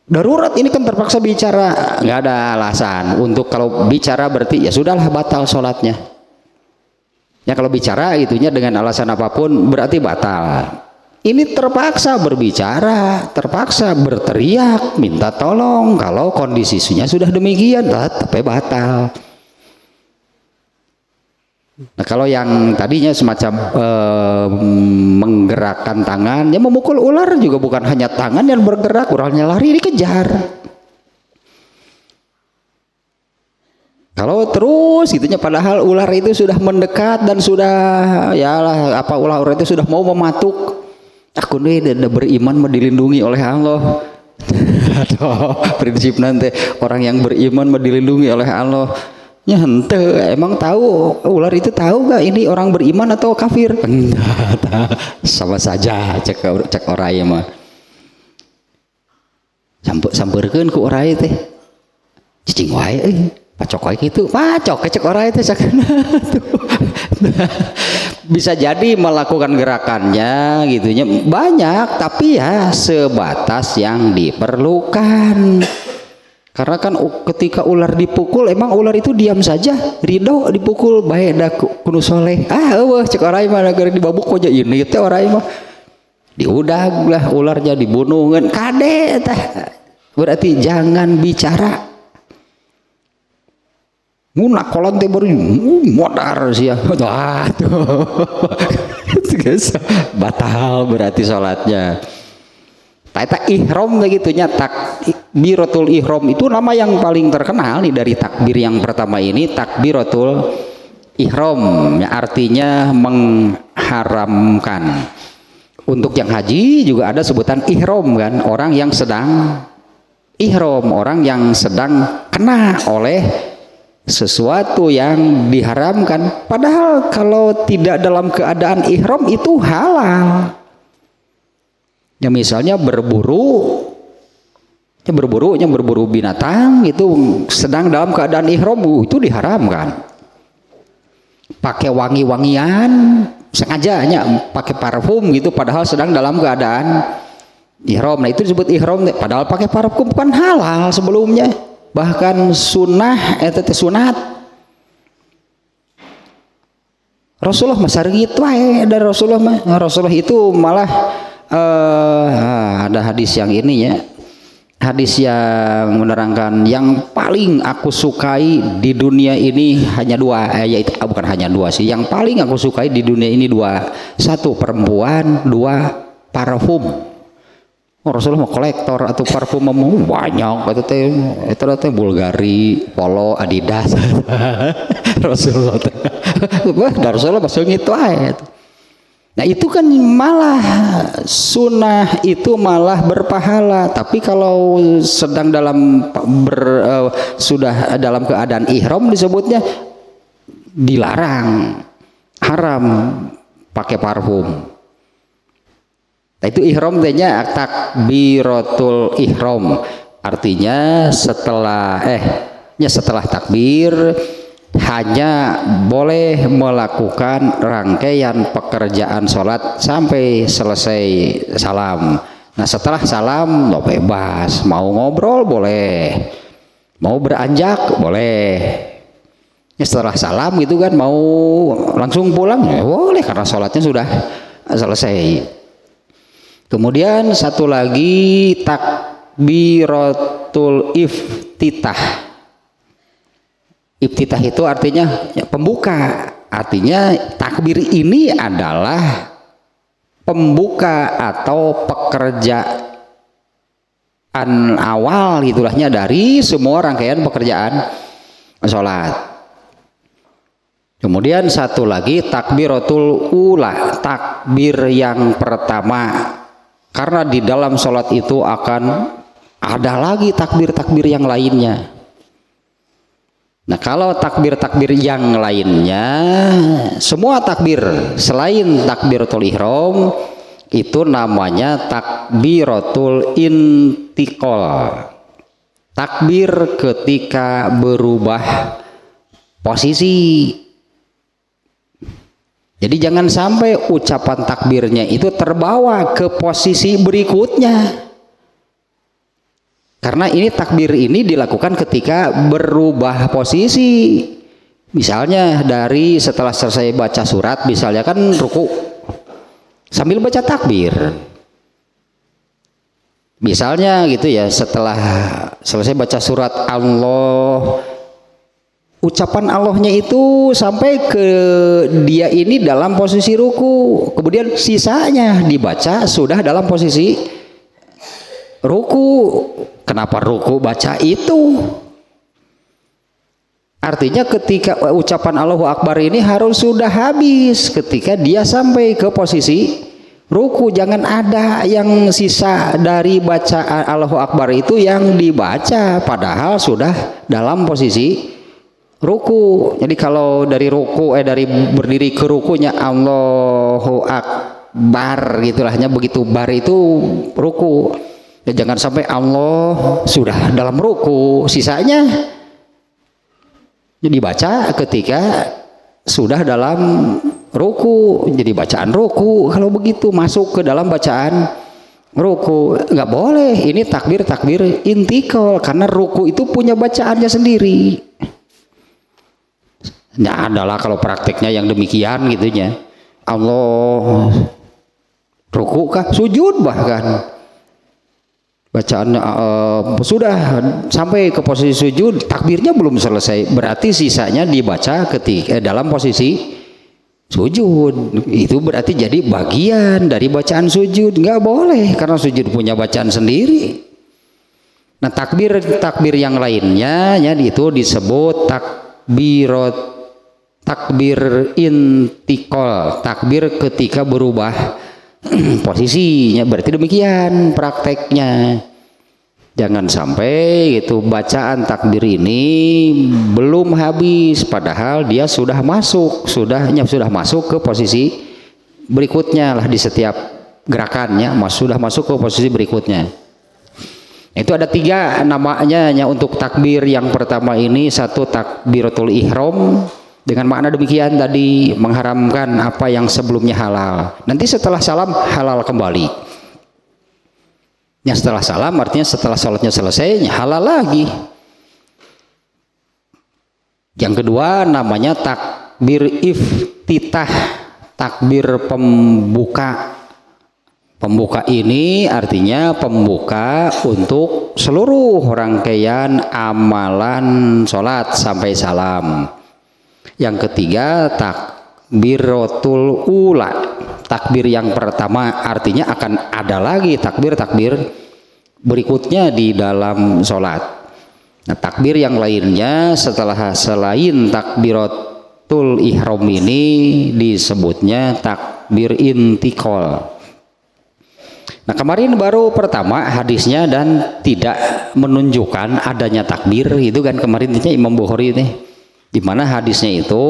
Darurat ini kan terpaksa bicara. Gak ada alasan. Untuk kalau bicara berarti ya sudahlah batal sholatnya. Ya kalau bicara itunya dengan alasan apapun berarti batal. Ini terpaksa berbicara, terpaksa berteriak, minta tolong. Kalau kondisinya sudah demikian, tapi batal. Nah kalau yang tadinya semacam menggerakkan tangan, ya memukul ular juga bukan hanya tangan yang bergerak, ularnya lari dikejar. Kalau terus gitunya, padahal ular itu sudah mendekat dan sudah ya lah, apa ular itu sudah mau mematuk. Aku nih udah beriman mah dilindungi oleh Allah. Aduh, prinsip nanti orang yang beriman mah dilindungi oleh Allah. Ya hente, emang tahu ular itu tahu gak ini orang beriman atau kafir? Sama saja cek orai mah. Sampeurkeun ku orai teh. Cicing wae euy. Pacok wae kitu. Pacok cek orai teh sakana tuh. Bisa jadi melakukan gerakannya gitunya banyak, tapi ya sebatas yang diperlukan. Karena kan ketika ular dipukul, emang ular itu diam saja, ridho dipukul bae da kudu soleh. Eueuh cek orai mah gara dibabuk aja ini teh orai mah diudag lah ularnya dibunuhkeun kade teh. Berarti jangan bicara. Munak kolon teh baru modar sia. Batal berarti salatnya. Eta ihram begitunya, takbiratul ihram itu nama yang paling terkenal nih dari takbir yang pertama ini, takbiratul ihram ya, artinya mengharamkan. Untuk yang haji juga ada sebutan ihram kan, orang yang sedang ihram, orang yang sedang kena oleh sesuatu yang diharamkan. Padahal kalau tidak dalam keadaan ihram itu halal. Ya misalnya berburu binatang itu sedang dalam keadaan ihram itu diharamkan. pakai wangi-wangian, sengajanya pakai parfum gitu padahal sedang dalam keadaan ihram. Nah itu disebut ihram padahal pakai parfum kan halal sebelumnya, bahkan sunnah sunat. Rasulullah masa gitu dari Rasulullah itu malah ada hadis yang ini ya, hadis yang menerangkan yang paling aku sukai di dunia ini hanya dua, yaitu bukan hanya dua sih, yang paling aku sukai di dunia ini dua, satu perempuan, dua parfum. Rasulullah mau kolektor atau parfum mau banyak, itu teh Bulgari, Polo, Adidas. Rasulullah masuk itu aja. Nah itu kan malah sunnah itu malah berpahala, tapi kalau sedang sudah dalam keadaan ihram disebutnya dilarang, haram pakai parfum. Nah, itu ihram tehnya takbiratul ihram, artinya setelah takbir hanya boleh melakukan rangkaian pekerjaan sholat sampai selesai salam. Nah setelah salam lo bebas, mau ngobrol boleh, mau beranjak boleh. Ya, setelah salam gitu kan mau langsung pulang ya boleh karena sholatnya sudah selesai. Kemudian satu lagi takbiratul iftitah. Iftitah itu artinya ya, pembuka. Artinya takbir ini adalah pembuka atau pekerjaan awal itulahnya dari semua rangkaian pekerjaan sholat. Kemudian satu lagi takbiratul ula, takbir yang pertama. Karena di dalam sholat itu akan ada lagi takbir-takbir yang lainnya. Nah kalau takbir-takbir yang lainnya, semua takbir selain takbiratul ihram itu namanya takbiratul intiqal. Takbir ketika berubah posisi. Jadi jangan sampai ucapan takbirnya itu terbawa ke posisi berikutnya. Karena ini takbir ini dilakukan ketika berubah posisi. Misalnya dari setelah selesai baca surat, misalnya kan ruku sambil baca takbir. Misalnya gitu ya, setelah selesai baca surat Allah, ucapan Allahnya itu sampai ke dia ini dalam posisi ruku, kemudian sisanya dibaca sudah dalam posisi ruku. Kenapa ruku baca itu? Artinya ketika ucapan Allahu Akbar ini harus sudah habis ketika dia sampai ke posisi ruku. Jangan ada yang sisa dari bacaan Allahu Akbar itu yang dibaca padahal sudah dalam posisi ruku. Jadi kalau dari ruku dari berdiri ke rukunya Allahu Akbar gitulahnya, begitu bar itu ruku. Ya, jangan sampai Allah sudah dalam ruku, sisanya jadi baca ketika sudah dalam ruku, jadi bacaan ruku. Kalau begitu masuk ke dalam bacaan ruku nggak boleh. Ini takbir intikal karena ruku itu punya bacaannya sendiri. Nah adalah kalau prakteknya yang demikian gitunya, Allah ruku kah, sujud bahkan bacaan sudah sampai ke posisi sujud, takbirnya belum selesai, berarti sisanya dibaca ketika dalam posisi sujud. Itu berarti jadi bagian dari bacaan sujud, nggak boleh karena sujud punya bacaan sendiri. Nah takbir yang lainnya ya itu disebut takbir intikal, takbir ketika berubah posisinya. Berarti demikian prakteknya. Jangan sampai itu bacaan takbir ini belum habis padahal dia sudah masuk ke posisi berikutnya lah di setiap gerakannya, sudah masuk ke posisi berikutnya. Itu ada 3 namanya untuk takbir yang pertama ini. Satu takbiratul ihram, Dengan makna demikian tadi mengharamkan apa yang sebelumnya halal. Nanti setelah salam halal kembali. Ya setelah salam artinya setelah sholatnya selesai halal lagi. Yang kedua namanya takbir iftitah, takbir pembuka. Pembuka ini artinya pembuka untuk seluruh rangkaian amalan sholat sampai salam. Yang ketiga takbiratul ula, takbir yang pertama artinya akan ada lagi takbir-takbir berikutnya di dalam sholat. Nah, takbir yang lainnya selain takbiratul ihram ini disebutnya takbir intikal. Nah kemarin baru pertama hadisnya dan tidak menunjukkan adanya takbir itu kan kemarin Imam Bukhari ini. Di mana hadisnya itu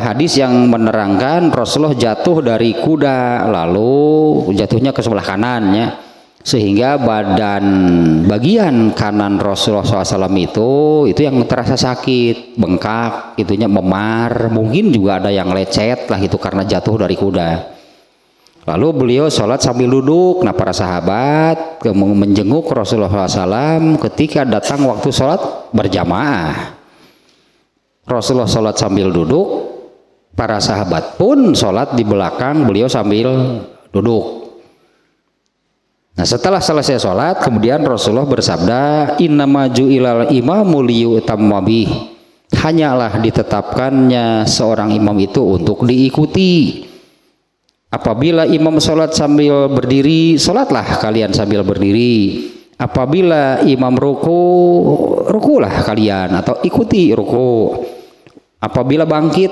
hadis yang menerangkan Rasulullah jatuh dari kuda lalu jatuhnya ke sebelah kanannya sehingga bagian kanan Rasulullah SAW itu yang terasa sakit, bengkak, itunya memar, mungkin juga ada yang lecet lah itu karena jatuh dari kuda. Lalu beliau sholat sambil duduk. Nah para sahabat menjenguk Rasulullah SAW ketika datang waktu sholat berjamaah. Rasulullah sholat sambil duduk, para sahabat pun sholat di belakang beliau sambil duduk. Nah setelah selesai sholat kemudian Rasulullah bersabda, innama ju'ilal imamu liyutamma bih, hanyalah ditetapkannya seorang imam itu untuk diikuti. Apabila imam sholat sambil berdiri, sholatlah kalian sambil berdiri. Apabila imam ruku, rukulah kalian atau ikuti ruku. Apabila bangkit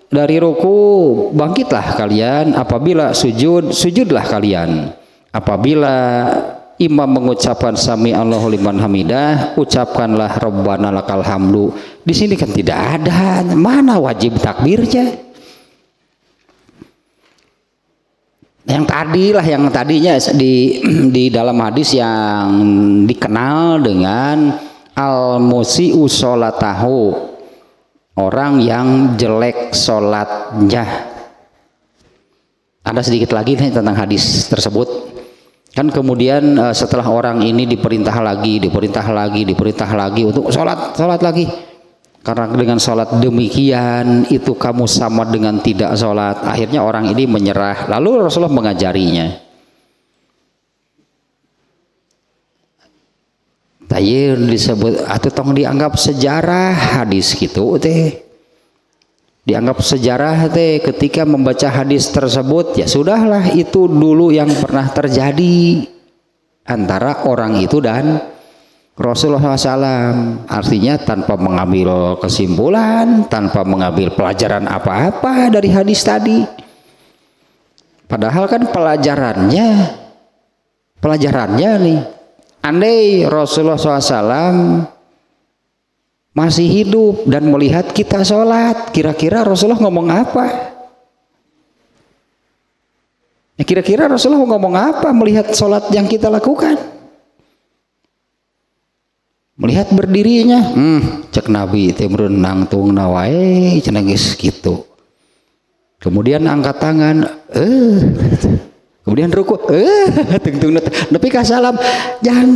dari ruku, bangkitlah kalian. Apabila sujud, sujudlah kalian. Apabila imam mengucapkan sami Allahu liman hamidah, ucapkanlah Rabbana lakal hamdu. Di sini kan tidak ada mana wajib takbirnya. Yang tadinya di dalam hadis yang dikenal dengan al-musi'u sholatahu, orang yang jelek sholatnya. Ada sedikit lagi nih tentang hadis tersebut. Kan kemudian setelah orang ini diperintah lagi untuk sholat lagi. Karena dengan sholat demikian itu kamu sama dengan tidak sholat. Akhirnya orang ini menyerah. Lalu Rasulullah mengajarinya. Tayyir disebut atau tong dianggap sejarah hadis gitu teh. Dianggap sejarah teh ketika membaca hadis tersebut ya sudahlah itu dulu yang pernah terjadi antara orang itu dan Rasulullah SAW, artinya tanpa mengambil kesimpulan, tanpa mengambil pelajaran apa-apa dari hadis tadi. Padahal kan pelajarannya nih, andai Rasulullah SAW masih hidup dan melihat kita sholat, kira-kira Rasulullah ngomong apa? Ya, kira-kira Rasulullah ngomong apa melihat sholat yang kita lakukan? Melihat berdirinya, cek Nabi itu berenang tung nawai cenengis gitu. Kemudian angkat tangan, kemudian ruku, tung nepi ka salam, jangan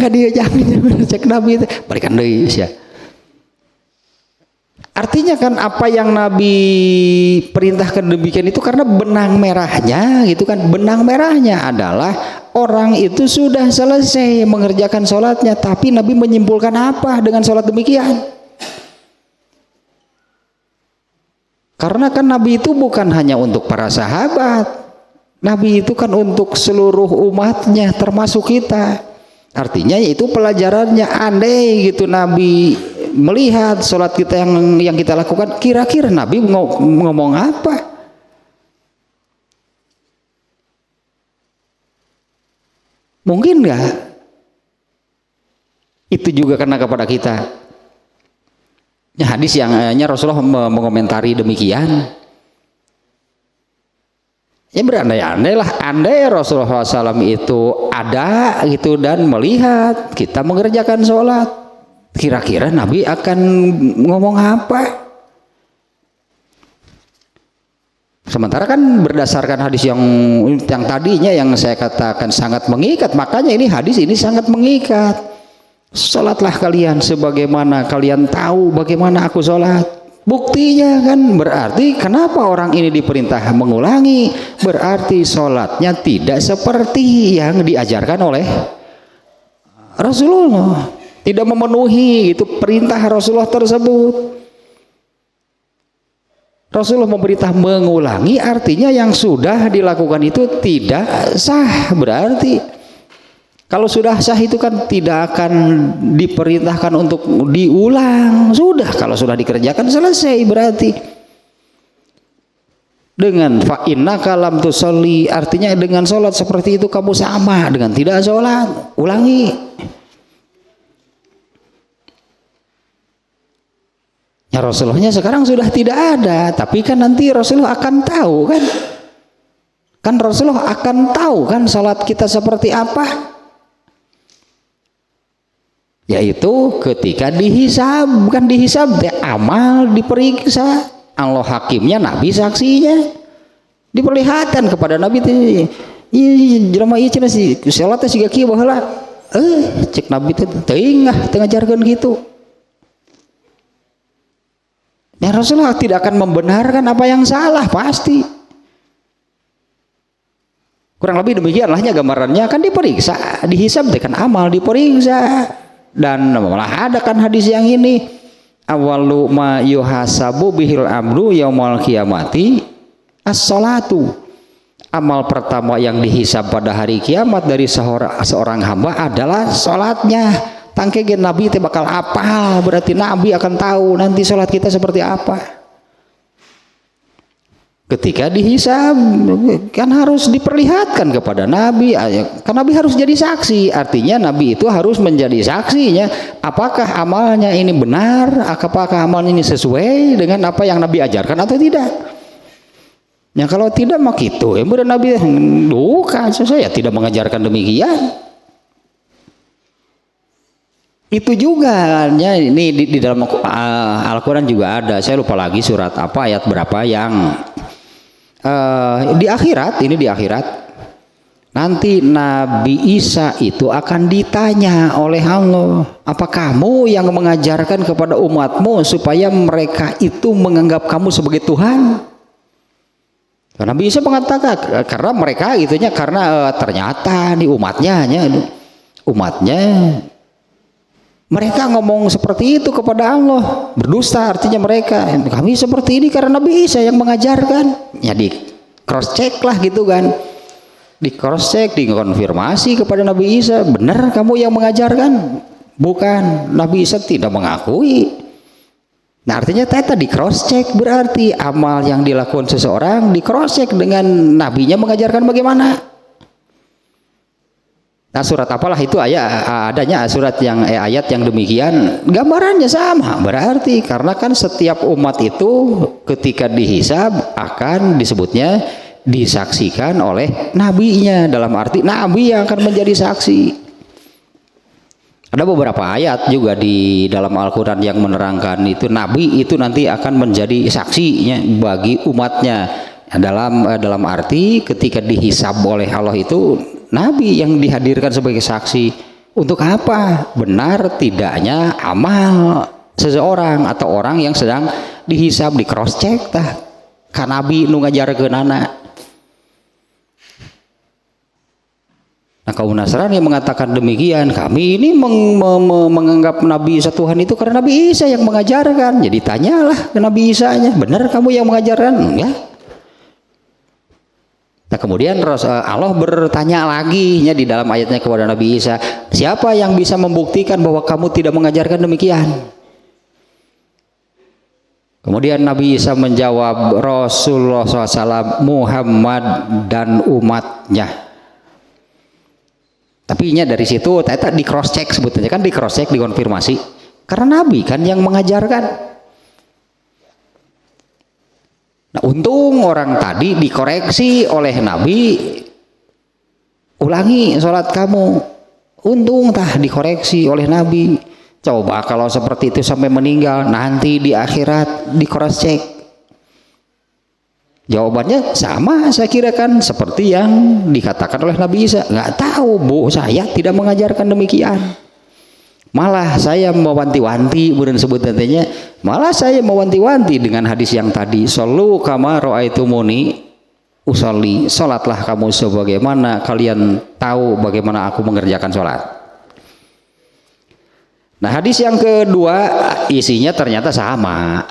cek Nabi itu, balikan deui sia. Artinya kan apa yang Nabi perintahkan demikian itu karena benang merahnya gitu kan. Benang merahnya adalah orang itu sudah selesai mengerjakan sholatnya, tapi Nabi menyimpulkan apa dengan sholat demikian? Karena kan Nabi itu bukan hanya untuk para sahabat, Nabi itu kan untuk seluruh umatnya termasuk kita. Artinya itu pelajarannya. Andai gitu Nabi melihat sholat kita yang kita lakukan, kira-kira Nabi ngomong apa? Mungkin nggak? Itu juga karena kepada kita. Ya, hadis yang Rasulullah mengomentari demikian. Ya berandai-andai lah, andai Rasulullah SAW itu ada gitu dan melihat kita mengerjakan sholat, Kira-kira Nabi akan ngomong apa? Sementara kan berdasarkan hadis yang tadinya yang saya katakan sangat mengikat, makanya ini hadis ini sangat mengikat. Sholatlah kalian sebagaimana kalian tahu bagaimana aku sholat. Buktinya kan berarti kenapa orang ini diperintah mengulangi, berarti sholatnya tidak seperti yang diajarkan oleh Rasulullah, tidak memenuhi itu perintah Rasulullah tersebut. Rasulullah memerintah mengulangi, artinya yang sudah dilakukan itu tidak sah. Berarti kalau sudah sah itu kan tidak akan diperintahkan untuk diulang. Sudah, kalau sudah dikerjakan selesai. Berarti dengan fa innaka lam tusolli, artinya dengan sholat seperti itu kamu sama dengan tidak sholat. Ulangi. Ya Rasulullahnya sekarang sudah tidak ada, tapi kan nanti Rasulullah akan tahu kan? Kan Rasulullah akan tahu kan salat kita seperti apa? Yaitu ketika dihisab, bukan dihisab, amal diperiksa. Allah hakimnya, Nabi saksinya. Diperlihatkan kepada Nabi itu, jelema ieu cenah si salatnya siga kieu baheula. Cek Nabi teh teuing ngajarkeun gitu. Ya Rasulullah tidak akan membenarkan apa yang salah, pasti. Kurang lebih demikianlahnya gambarannya, kan diperiksa, dihisab dengan amal diperiksa. Dan malah ada kan hadis yang ini, awalu ma yuhasabu bihil amru yaumal qiyamati as-salatu. Amal pertama yang dihisab pada hari kiamat dari seorang hamba adalah salatnya. Tangke gen Nabi teh bakal apal, berarti Nabi akan tahu nanti sholat kita seperti apa. Ketika dihisab kan harus diperlihatkan kepada Nabi, kan Nabi harus jadi saksi. Artinya Nabi itu harus menjadi saksinya. Apakah amalnya ini benar? Apakah amalnya ini sesuai dengan apa yang Nabi ajarkan atau tidak? Ya kalau tidak mah gitu. Ya mudah Nabi bukan, saya tidak mengajarkan demikian. Itu juga ya, ini di dalam Al-Quran juga ada, saya lupa lagi surat apa, ayat berapa yang di akhirat, ini di akhirat nanti Nabi Isa itu akan ditanya oleh Allah, apa kamu yang mengajarkan kepada umatmu supaya mereka itu menganggap kamu sebagai Tuhan? Karena Nabi Isa mengatakan karena mereka itunya, karena ternyata di umatnya mereka ngomong seperti itu kepada Allah, berdusta artinya mereka. Kami seperti ini karena Nabi Isa yang mengajarkan. Ya di cross check lah gitu kan, di cross check, dikonfirmasi kepada Nabi Isa, benar kamu yang mengajarkan? Bukan, Nabi Isa tidak mengakui. Nah artinya tadi di cross check, berarti amal yang dilakukan seseorang di cross check dengan nabinya mengajarkan bagaimana. Nah surat apalah itu adanya surat yang ayat yang demikian, gambarannya sama. Berarti karena kan setiap umat itu ketika dihisab akan disebutnya disaksikan oleh nabinya, dalam arti nabi yang akan menjadi saksi. Ada beberapa ayat juga di dalam Al-Quran yang menerangkan itu nabi itu nanti akan menjadi saksinya bagi umatnya. Dalam arti ketika dihisab oleh Allah itu Nabi yang dihadirkan sebagai saksi. Untuk apa? Benar tidaknya amal seseorang atau orang yang sedang dihisab, di cross check tah ka Nabi nu ngajarkeun anak. Nah kaum Nasrani mengatakan demikian, kami ini menganggap Nabi Isa Tuhan itu karena Nabi Isa yang mengajarkan. Jadi tanyalah ke Nabi Isa-nya, benar kamu yang mengajarkan? Enggak. Nah kemudian Allah bertanya lagi di dalam ayatnya kepada Nabi Isa, siapa yang bisa membuktikan bahwa kamu tidak mengajarkan demikian? Kemudian Nabi Isa menjawab, Rasulullah SAW, Muhammad dan umatnya. Tapi dari situ ternyata di cross check, sebetulnya kan di cross check, dikonfirmasi, karena Nabi kan yang mengajarkan. Nah, untung orang tadi dikoreksi oleh Nabi, ulangi sholat kamu. Untung tah dikoreksi oleh Nabi. Coba kalau seperti itu sampai meninggal, nanti di akhirat di cross check. Jawabannya sama, saya kira kan seperti yang dikatakan oleh Nabi Isa. Nggak tahu Bu, saya tidak mengajarkan demikian. Malah saya mewanti-wanti, kemudian sebut nantinya, malah saya mewanti-wanti dengan hadis yang tadi, sallu kama ra'aitumuni usolli, salatlah kamu sebagaimana kalian tahu bagaimana aku mengerjakan salat. Nah, hadis yang kedua isinya ternyata sama.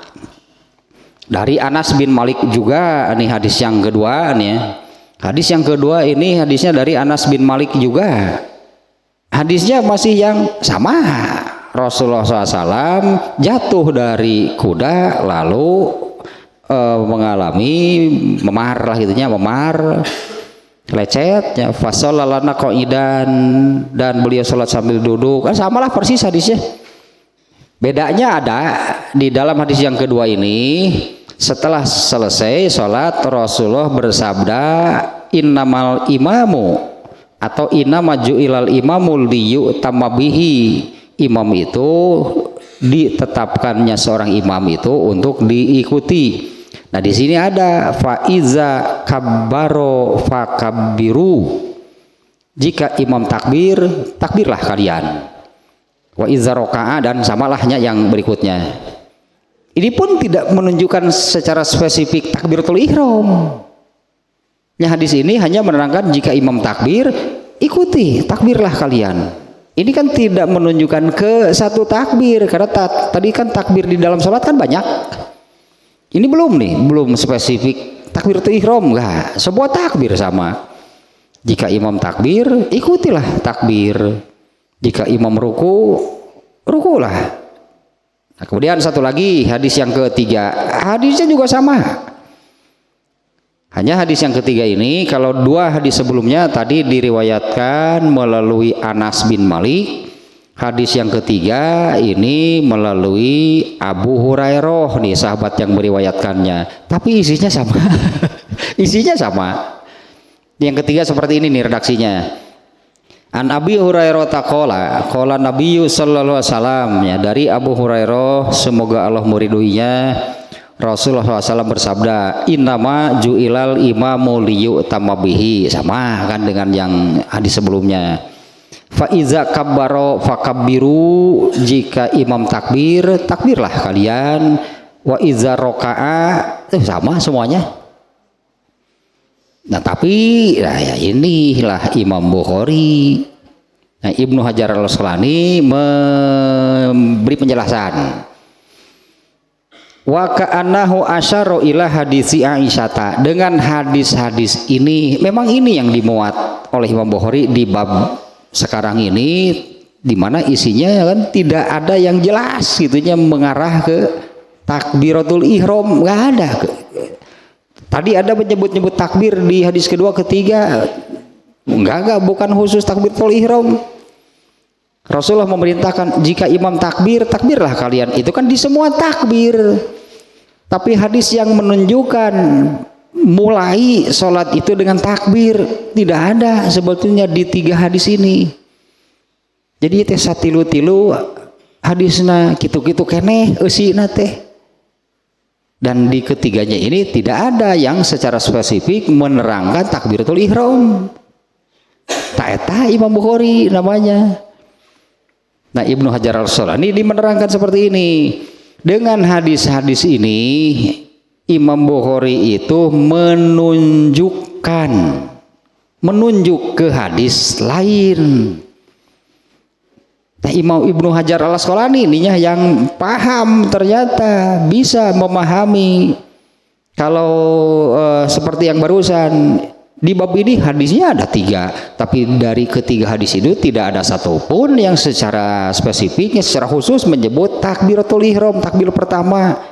Dari Anas bin Malik juga nih hadis yang kedua nih. Hadis yang kedua ini hadisnya dari Anas bin Malik juga. Hadisnya masih yang sama. Rasulullah SAW jatuh dari kuda lalu mengalami memar lah gitunya, memar lecet ya, fasallalana qaidan, dan beliau sholat sambil duduk. Kan samalah persis hadisnya. Bedanya ada di dalam hadis yang kedua ini, setelah selesai sholat Rasulullah bersabda, innamal imamu atau innama ju'ilal imamu liyu'tamma bihi. Imam itu ditetapkannya seorang imam itu untuk diikuti. Nah, di sini ada faiza kabbaro fakabbiru. Jika imam takbir, takbirlah kalian. Wa iza raka'a, dan samalahnya yang berikutnya. Ini pun tidak menunjukkan secara spesifik takbiratul ihram. Ya, hadis ini hanya menerangkan jika imam takbir, ikuti, takbirlah kalian. Ini kan tidak menunjukkan ke satu takbir, karena tadi kan takbir di dalam sholat kan banyak. Ini belum nih, belum spesifik takbiratul ihram, enggak, sebuah takbir sama. Jika imam takbir, ikutilah takbir. Jika imam ruku, rukulah. Nah, kemudian satu lagi hadis yang ketiga, hadisnya juga sama. Hanya hadis yang ketiga ini, kalau dua hadis sebelumnya tadi diriwayatkan melalui Anas bin Malik, hadis yang ketiga ini melalui Abu Hurairah nih, sahabat yang meriwayatkannya, tapi isinya sama. Isinya sama. Yang ketiga seperti ini nih redaksinya. An Abi Hurairah taqala qala Nabiyyu sallallahu alaihi wasallam, ya, dari Abu Hurairah semoga Allah meridhoinya, Rasulullah SAW bersabda, innama ju'ilal imamu liyu'tamma bihi. Sama kan dengan yang hadis sebelumnya. Fa iza kabbaro fakabbiru, jika imam takbir, takbirlah kalian. Wa iza raka'a, sama semuanya. Nah, tapi nah, ya inilah Imam Bukhari. Nah, Ibnu Hajar al-Asqalani memberi penjelasan. Wa ka'annahu asyara ila hadisi Aisyata. Dengan hadis-hadis ini, memang ini yang dimuat oleh Imam Bukhari di bab sekarang ini, di mana isinya kan tidak ada yang jelas gitunya mengarah ke takbiratul ihram, nggak ada. Tadi ada menyebut-nyebut takbir di hadis kedua ketiga, enggak, bukan khusus takbiratul ihram. Rasulullah memerintahkan jika imam takbir, takbirlah kalian. Itu kan di semua takbir. Tapi hadis yang menunjukkan mulai sholat itu dengan takbir tidak ada sebetulnya di tiga hadis ini. Jadi teh satilu-tilu hadisna kitu-kitu keneh eusina teh. Dan di ketiganya ini tidak ada yang secara spesifik menerangkan takbiratul ihram. Taeta Imam Bukhari namanya. Nah, Ibnu Hajar al-Asqalani menerangkan seperti ini. Dengan hadis-hadis ini Imam Bukhari itu menunjuk ke hadis lain. Nah, Imam Ibnu Hajar al-Asqalani ininya yang paham, ternyata bisa memahami. Kalau seperti yang barusan di bab ini hadisnya ada 3, tapi dari ketiga hadis itu tidak ada satupun yang secara spesifiknya secara khusus menyebut takbiratul ihram, takbir pertama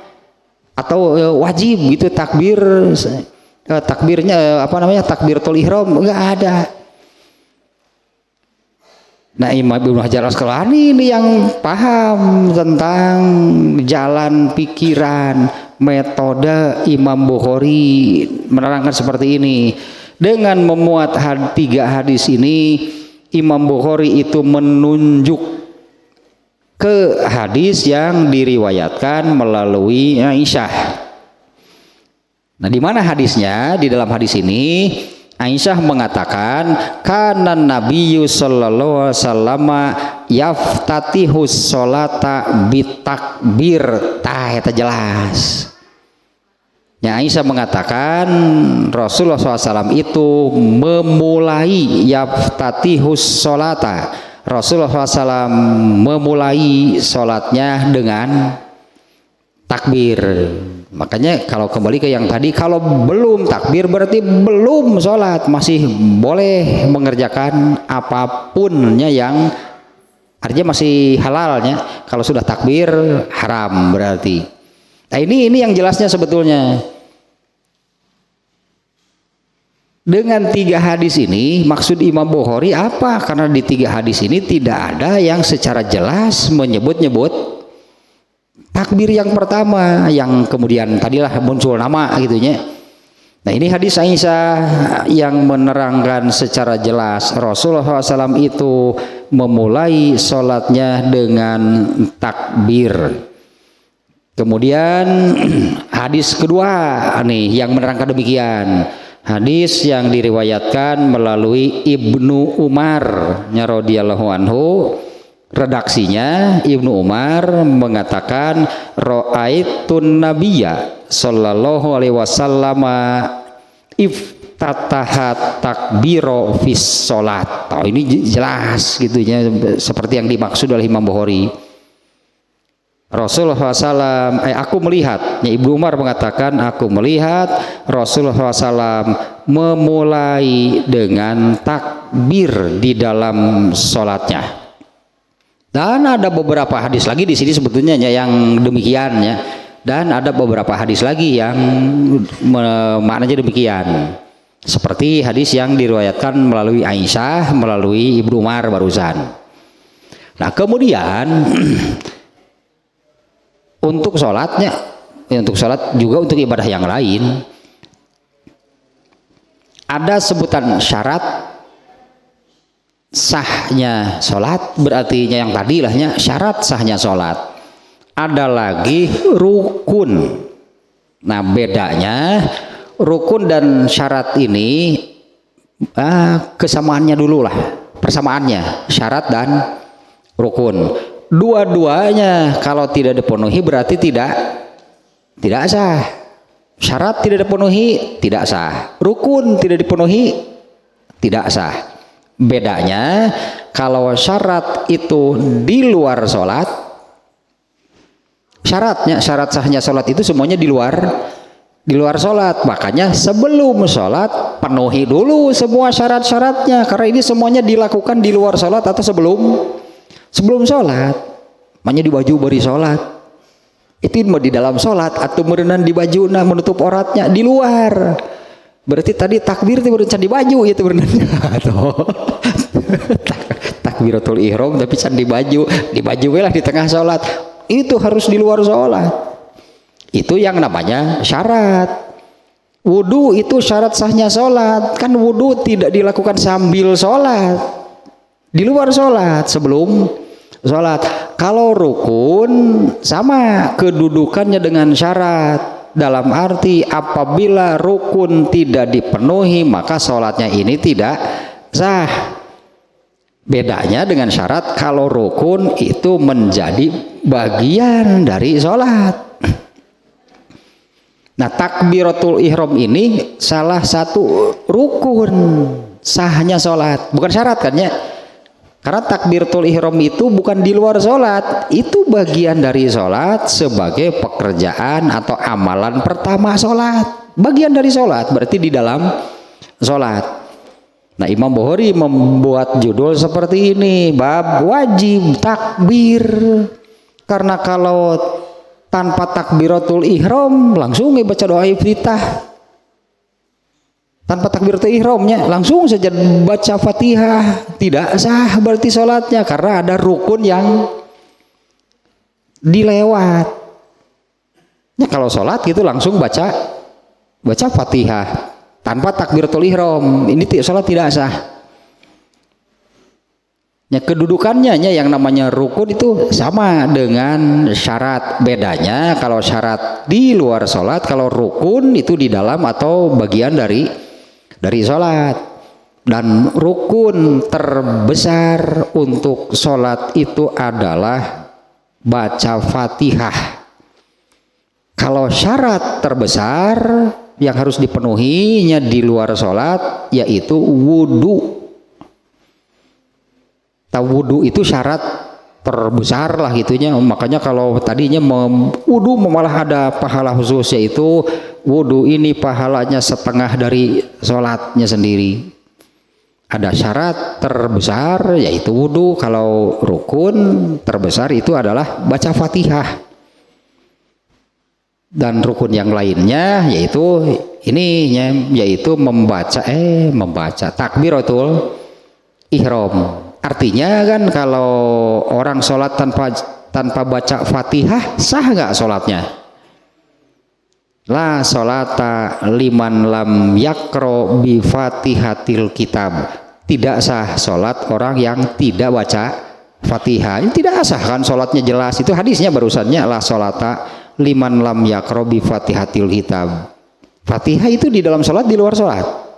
atau wajib gitu takbirnya takbiratul ihram, enggak ada. Nah, Imam Ibnu Hajar al-Asqalani ini yang paham tentang jalan pikiran, metode Imam Bukhari menerangkan seperti ini. Dengan memuat 3 hadis ini, Imam Bukhari itu menunjuk ke hadis yang diriwayatkan melalui Aisyah. Nah, di mana hadisnya? Di dalam hadis ini Aisyah mengatakan kana Nabiyyu sallallahu alaihi wasallam yaftatihus sholata bitakbir. Tah eta jelas. Ya, Aisyah mengatakan Rasulullah SAW itu memulai yaftatihus sholata. Rasulullah SAW memulai sholatnya dengan takbir. Makanya kalau kembali ke yang tadi, kalau belum takbir berarti belum sholat, masih boleh mengerjakan apapunnya yang artinya masih halalnya. Kalau sudah takbir haram berarti. Nah, ini yang jelasnya sebetulnya. Dengan 3 hadis ini maksud Imam Bukhari apa? Karena di 3 hadis ini tidak ada yang secara jelas menyebut-nyebut takbir yang pertama, yang kemudian tadilah muncul nama gitunya. Nah, ini hadis Aisyah yang menerangkan secara jelas Rasulullah SAW itu memulai sholatnya dengan takbir. Kemudian hadis kedua nih yang menerangkan demikian. Hadis yang diriwayatkan melalui Ibnu Umar radhiyallahu anhu. Redaksinya Ibnu Umar mengatakan ra'aitun nabiyya sallallahu alaihi wasallam iftataha takbiro fis sholat. Oh, ini jelas gitu ya, seperti yang dimaksud oleh Imam Bukhari. Rasulullah SAW, aku melihat, ya, Ibnu Umar mengatakan aku melihat Rasulullah SAW memulai dengan takbir di dalam sholatnya. Dan ada beberapa hadis lagi di sini sebetulnya yang demikian ya. Dan ada beberapa hadis lagi yang maknanya demikian. Seperti hadis yang diriwayatkan melalui Aisyah, melalui Ibnu Umar barusan. Nah, kemudian untuk sholatnya, untuk sholat juga untuk ibadah yang lain, ada sebutan syarat sahnya sholat, berarti yang tadi lahnya syarat sahnya sholat. Ada lagi rukun. Nah, bedanya rukun dan syarat ini kesamaannya dulu lah, persamaannya syarat dan rukun. Dua-duanya kalau tidak dipenuhi berarti tidak sah. Syarat tidak dipenuhi tidak sah. Rukun tidak dipenuhi tidak sah. Bedanya kalau syarat itu di luar sholat, syarat sahnya sholat itu semuanya di luar sholat. Makanya sebelum sholat penuhi dulu semua syarat-syaratnya, karena ini semuanya dilakukan di luar sholat atau sebelum sholat. Makanya di baju bari sholat itu mau di dalam sholat atau merenang di baju menutup auratnya di luar. Berarti tadi takbir itu berencan di baju itu berenangnya atau takbiratul ihram tapi can di baju lah di tengah sholat. Itu harus di luar sholat. Itu yang namanya syarat. Wudu itu syarat sahnya sholat. Kan wudu tidak dilakukan sambil sholat, di luar sholat, sebelum sholat. Kalau rukun sama kedudukannya dengan syarat, dalam arti apabila rukun tidak dipenuhi maka sholatnya ini tidak sah. Bedanya dengan syarat, kalau rukun itu menjadi bagian dari sholat. Nah, takbiratul ihram ini salah satu rukun sahnya sholat, bukan syarat kan ya. Karena takbiratul ihram itu bukan di luar sholat, itu bagian dari sholat sebagai pekerjaan atau amalan pertama sholat, bagian dari sholat, berarti di dalam sholat. Nah, Imam Bukhari membuat judul seperti ini, bab wajib takbir, karena kalau tanpa takbiratul ihram langsung baca doa iftitah. Tanpa takbiratul ihramnya langsung saja baca Fatihah, tidak sah berarti sholatnya, karena ada rukun yang dilewat. Ya, kalau sholat gitu langsung baca Fatihah tanpa takbiratul ihram, ini sholat tidak sah. Ya, kedudukannya yang namanya rukun itu sama dengan syarat. Bedanya kalau syarat di luar sholat, kalau rukun itu di dalam atau bagian dari sholat. Dan rukun terbesar untuk sholat itu adalah baca Fatihah. Kalau syarat terbesar yang harus dipenuhinya di luar sholat yaitu wudhu. Wudhu itu syarat terbesar lah gitunya. Makanya kalau tadinya wudhu malah ada pahala khusus, yaitu wudhu ini pahalanya setengah dari sholatnya sendiri. Ada syarat terbesar yaitu wudhu. Kalau rukun terbesar itu adalah baca Fatihah. Dan rukun yang lainnya yaitu yaitu membaca takbiratul ihram. Artinya kan kalau orang sholat tanpa baca Fatihah, sah nggak sholatnya? La sholata liman lam yakro bi fatihatil kitab. Tidak sah sholat orang yang tidak baca Fatihah. Ini tidak sah kan, sholatnya jelas. Itu hadisnya barusannya, la sholata liman lam yakro bi fatihatil kitab. Fatihah itu di dalam sholat, di luar sholat.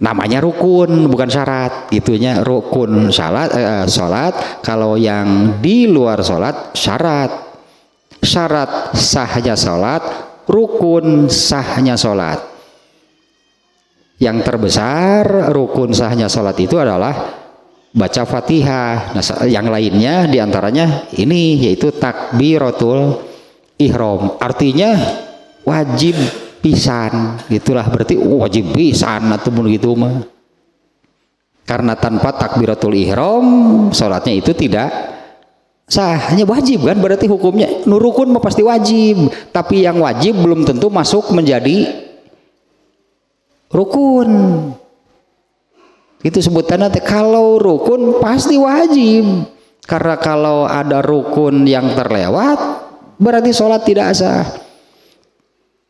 Namanya rukun, bukan syarat gitunya. Rukun sholat, kalau yang di luar sholat syarat sahnya sholat, rukun sahnya sholat. Yang terbesar rukun sahnya sholat itu adalah baca Fatihah. Nah, yang lainnya diantaranya ini yaitu takbiratul ihram. Artinya wajib pisan, itulah berarti wajib pisan atau begitu mah. Karena tanpa takbiratul ihram sholatnya itu tidak sah. Hanya wajib kan, berarti hukumnya nurukun mah pasti wajib, tapi yang wajib belum tentu masuk menjadi rukun. Itu sebutannya kalau rukun pasti wajib, karena kalau ada rukun yang terlewat berarti sholat tidak sah.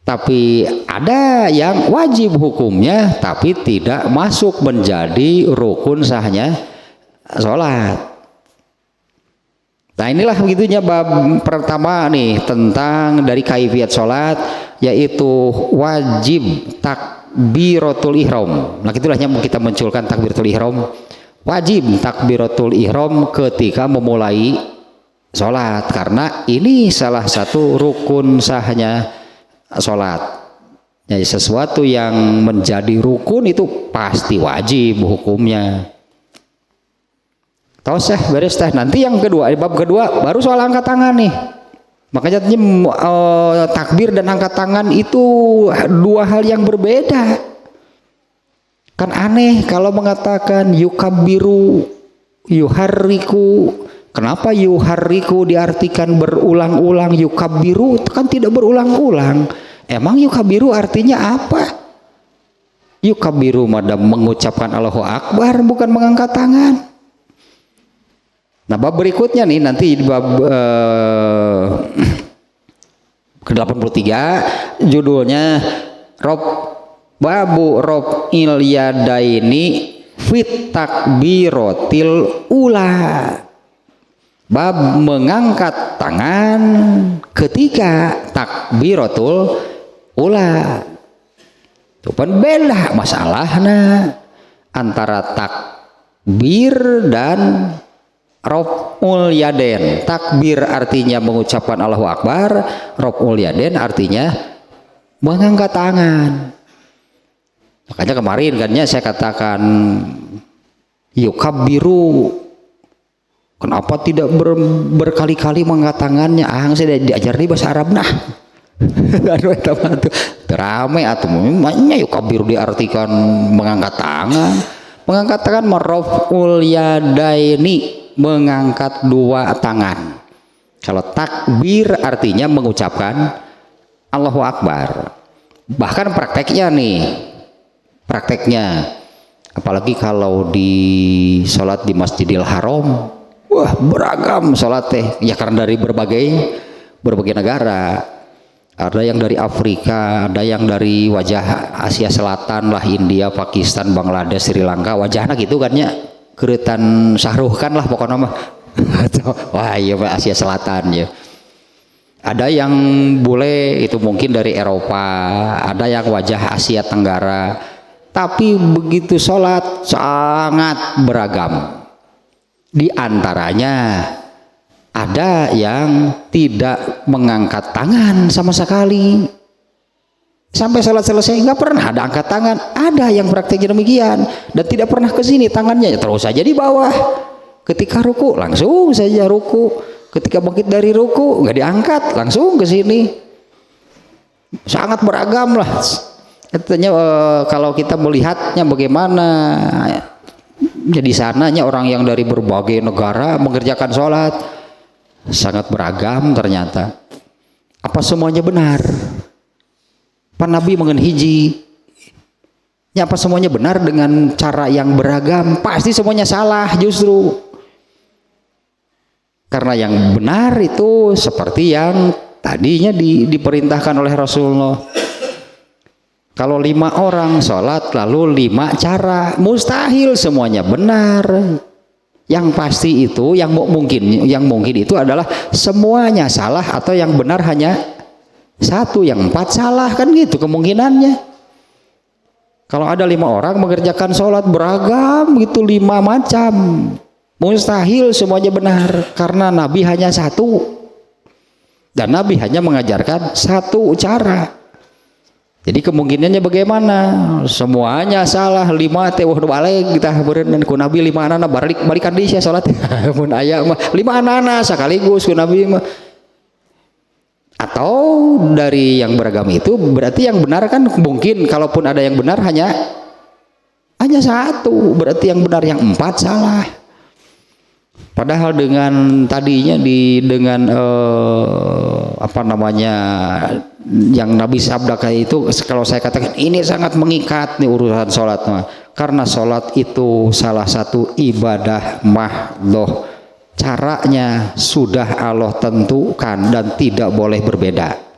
Tapi ada yang wajib hukumnya tapi tidak masuk menjadi rukun sahnya sholat. Nah inilah begitunya bab pertama nih tentang dari kaifiat sholat, yaitu wajib takbiratul ihram. Nah itulah yang kita munculkan takbiratul ihram. Wajib takbiratul ihram ketika memulai sholat, karena ini salah satu rukun sahnya sholat. Jadi sesuatu yang menjadi rukun itu pasti wajib hukumnya. Tahu beres teh. Nanti yang kedua, bab kedua baru soal angkat tangan nih. Makanya takbir dan angkat tangan itu dua hal yang berbeda. Kan aneh kalau mengatakan yukabiru, yuharriku. Kenapa yuharriku diartikan berulang-ulang, yukabiru kan tidak berulang-ulang? Emang yukabiru artinya apa? Yukabiru madam mengucapkan Allahu Akbar, bukan mengangkat tangan. Nah bab berikutnya nih nanti di bab ke-83 judulnya babu rob ilyadaini fit takbiratil ula. Bab mengangkat tangan ketika takbiratul ula. Itu pun beda masalahnya antara takbir dan raf'ul yaden. Takbir artinya mengucapkan Allahu Akbar, raf'ul yaden artinya mengangkat tangan. Makanya kemarin kan saya katakan yukabbiru. Kenapa tidak berkali-kali mengangkat tangannya? Saya diajar di bahasa Arab nah. Terame atau makanya yukabbiru diartikan mengangkat tangan. Mengangkat tangan marraful yadaini, mengangkat dua tangan. Kalau takbir artinya mengucapkan Allahu Akbar. Bahkan prakteknya apalagi kalau di sholat di Masjidil Haram, wah beragam sholat teh ya, karena dari berbagai negara. Ada yang dari Afrika, ada yang dari wajah Asia Selatan lah, India, Pakistan, Bangladesh, Sri Lanka, wajahnya gitu kan ya. keretan sahruhkan lah pokoknya mah. Wah iya Asia Selatan ya. Ada yang bule itu mungkin dari Eropa, ada yang wajah Asia Tenggara, tapi begitu sholat sangat beragam. Di antaranya ada yang tidak mengangkat tangan sama sekali. Sampai sholat selesai nggak pernah ada angkat tangan. Ada yang prakteknya demikian dan tidak pernah ke sini tangannya terus saja di bawah. Ketika ruku langsung saja ruku. Ketika bangkit dari ruku nggak diangkat langsung ke sini. Sangat beragam lah. Katanya kalau kita melihatnya bagaimana. Jadi sananya orang yang dari berbagai negara mengerjakan sholat sangat beragam ternyata. Apa semuanya benar? Pak Nabi mengenhiji. Ya apa semuanya benar dengan cara yang beragam? Pasti semuanya salah justru. Karena yang benar itu seperti yang tadinya diperintahkan oleh Rasulullah. Kalau 5 orang sholat lalu 5 cara, mustahil semuanya benar. Yang pasti itu yang mungkin itu adalah semuanya salah atau yang benar hanya satu, yang 4 salah, kan gitu kemungkinannya. Kalau ada 5 orang mengerjakan sholat beragam gitu 5 macam, mustahil semuanya benar karena Nabi hanya satu dan Nabi hanya mengajarkan satu cara. Jadi kemungkinannya bagaimana? Semuanya salah 5 teh wah balik kita beureun ku Nabi 5 anana balikan deui sia salat. Mun aya mah 5 anana sakaligus ku Nabi mah. Atau dari yang beragam itu berarti yang benar kan mungkin kalaupun ada yang benar hanya satu, berarti yang benar yang 4 salah. Padahal dengan tadinya dengan apa namanya yang Nabi sabdakan itu, kalau saya katakan ini sangat mengikat nih urusan sholat mah, karena sholat itu salah satu ibadah mahdhoh, caranya sudah Allah tentukan dan tidak boleh berbeda.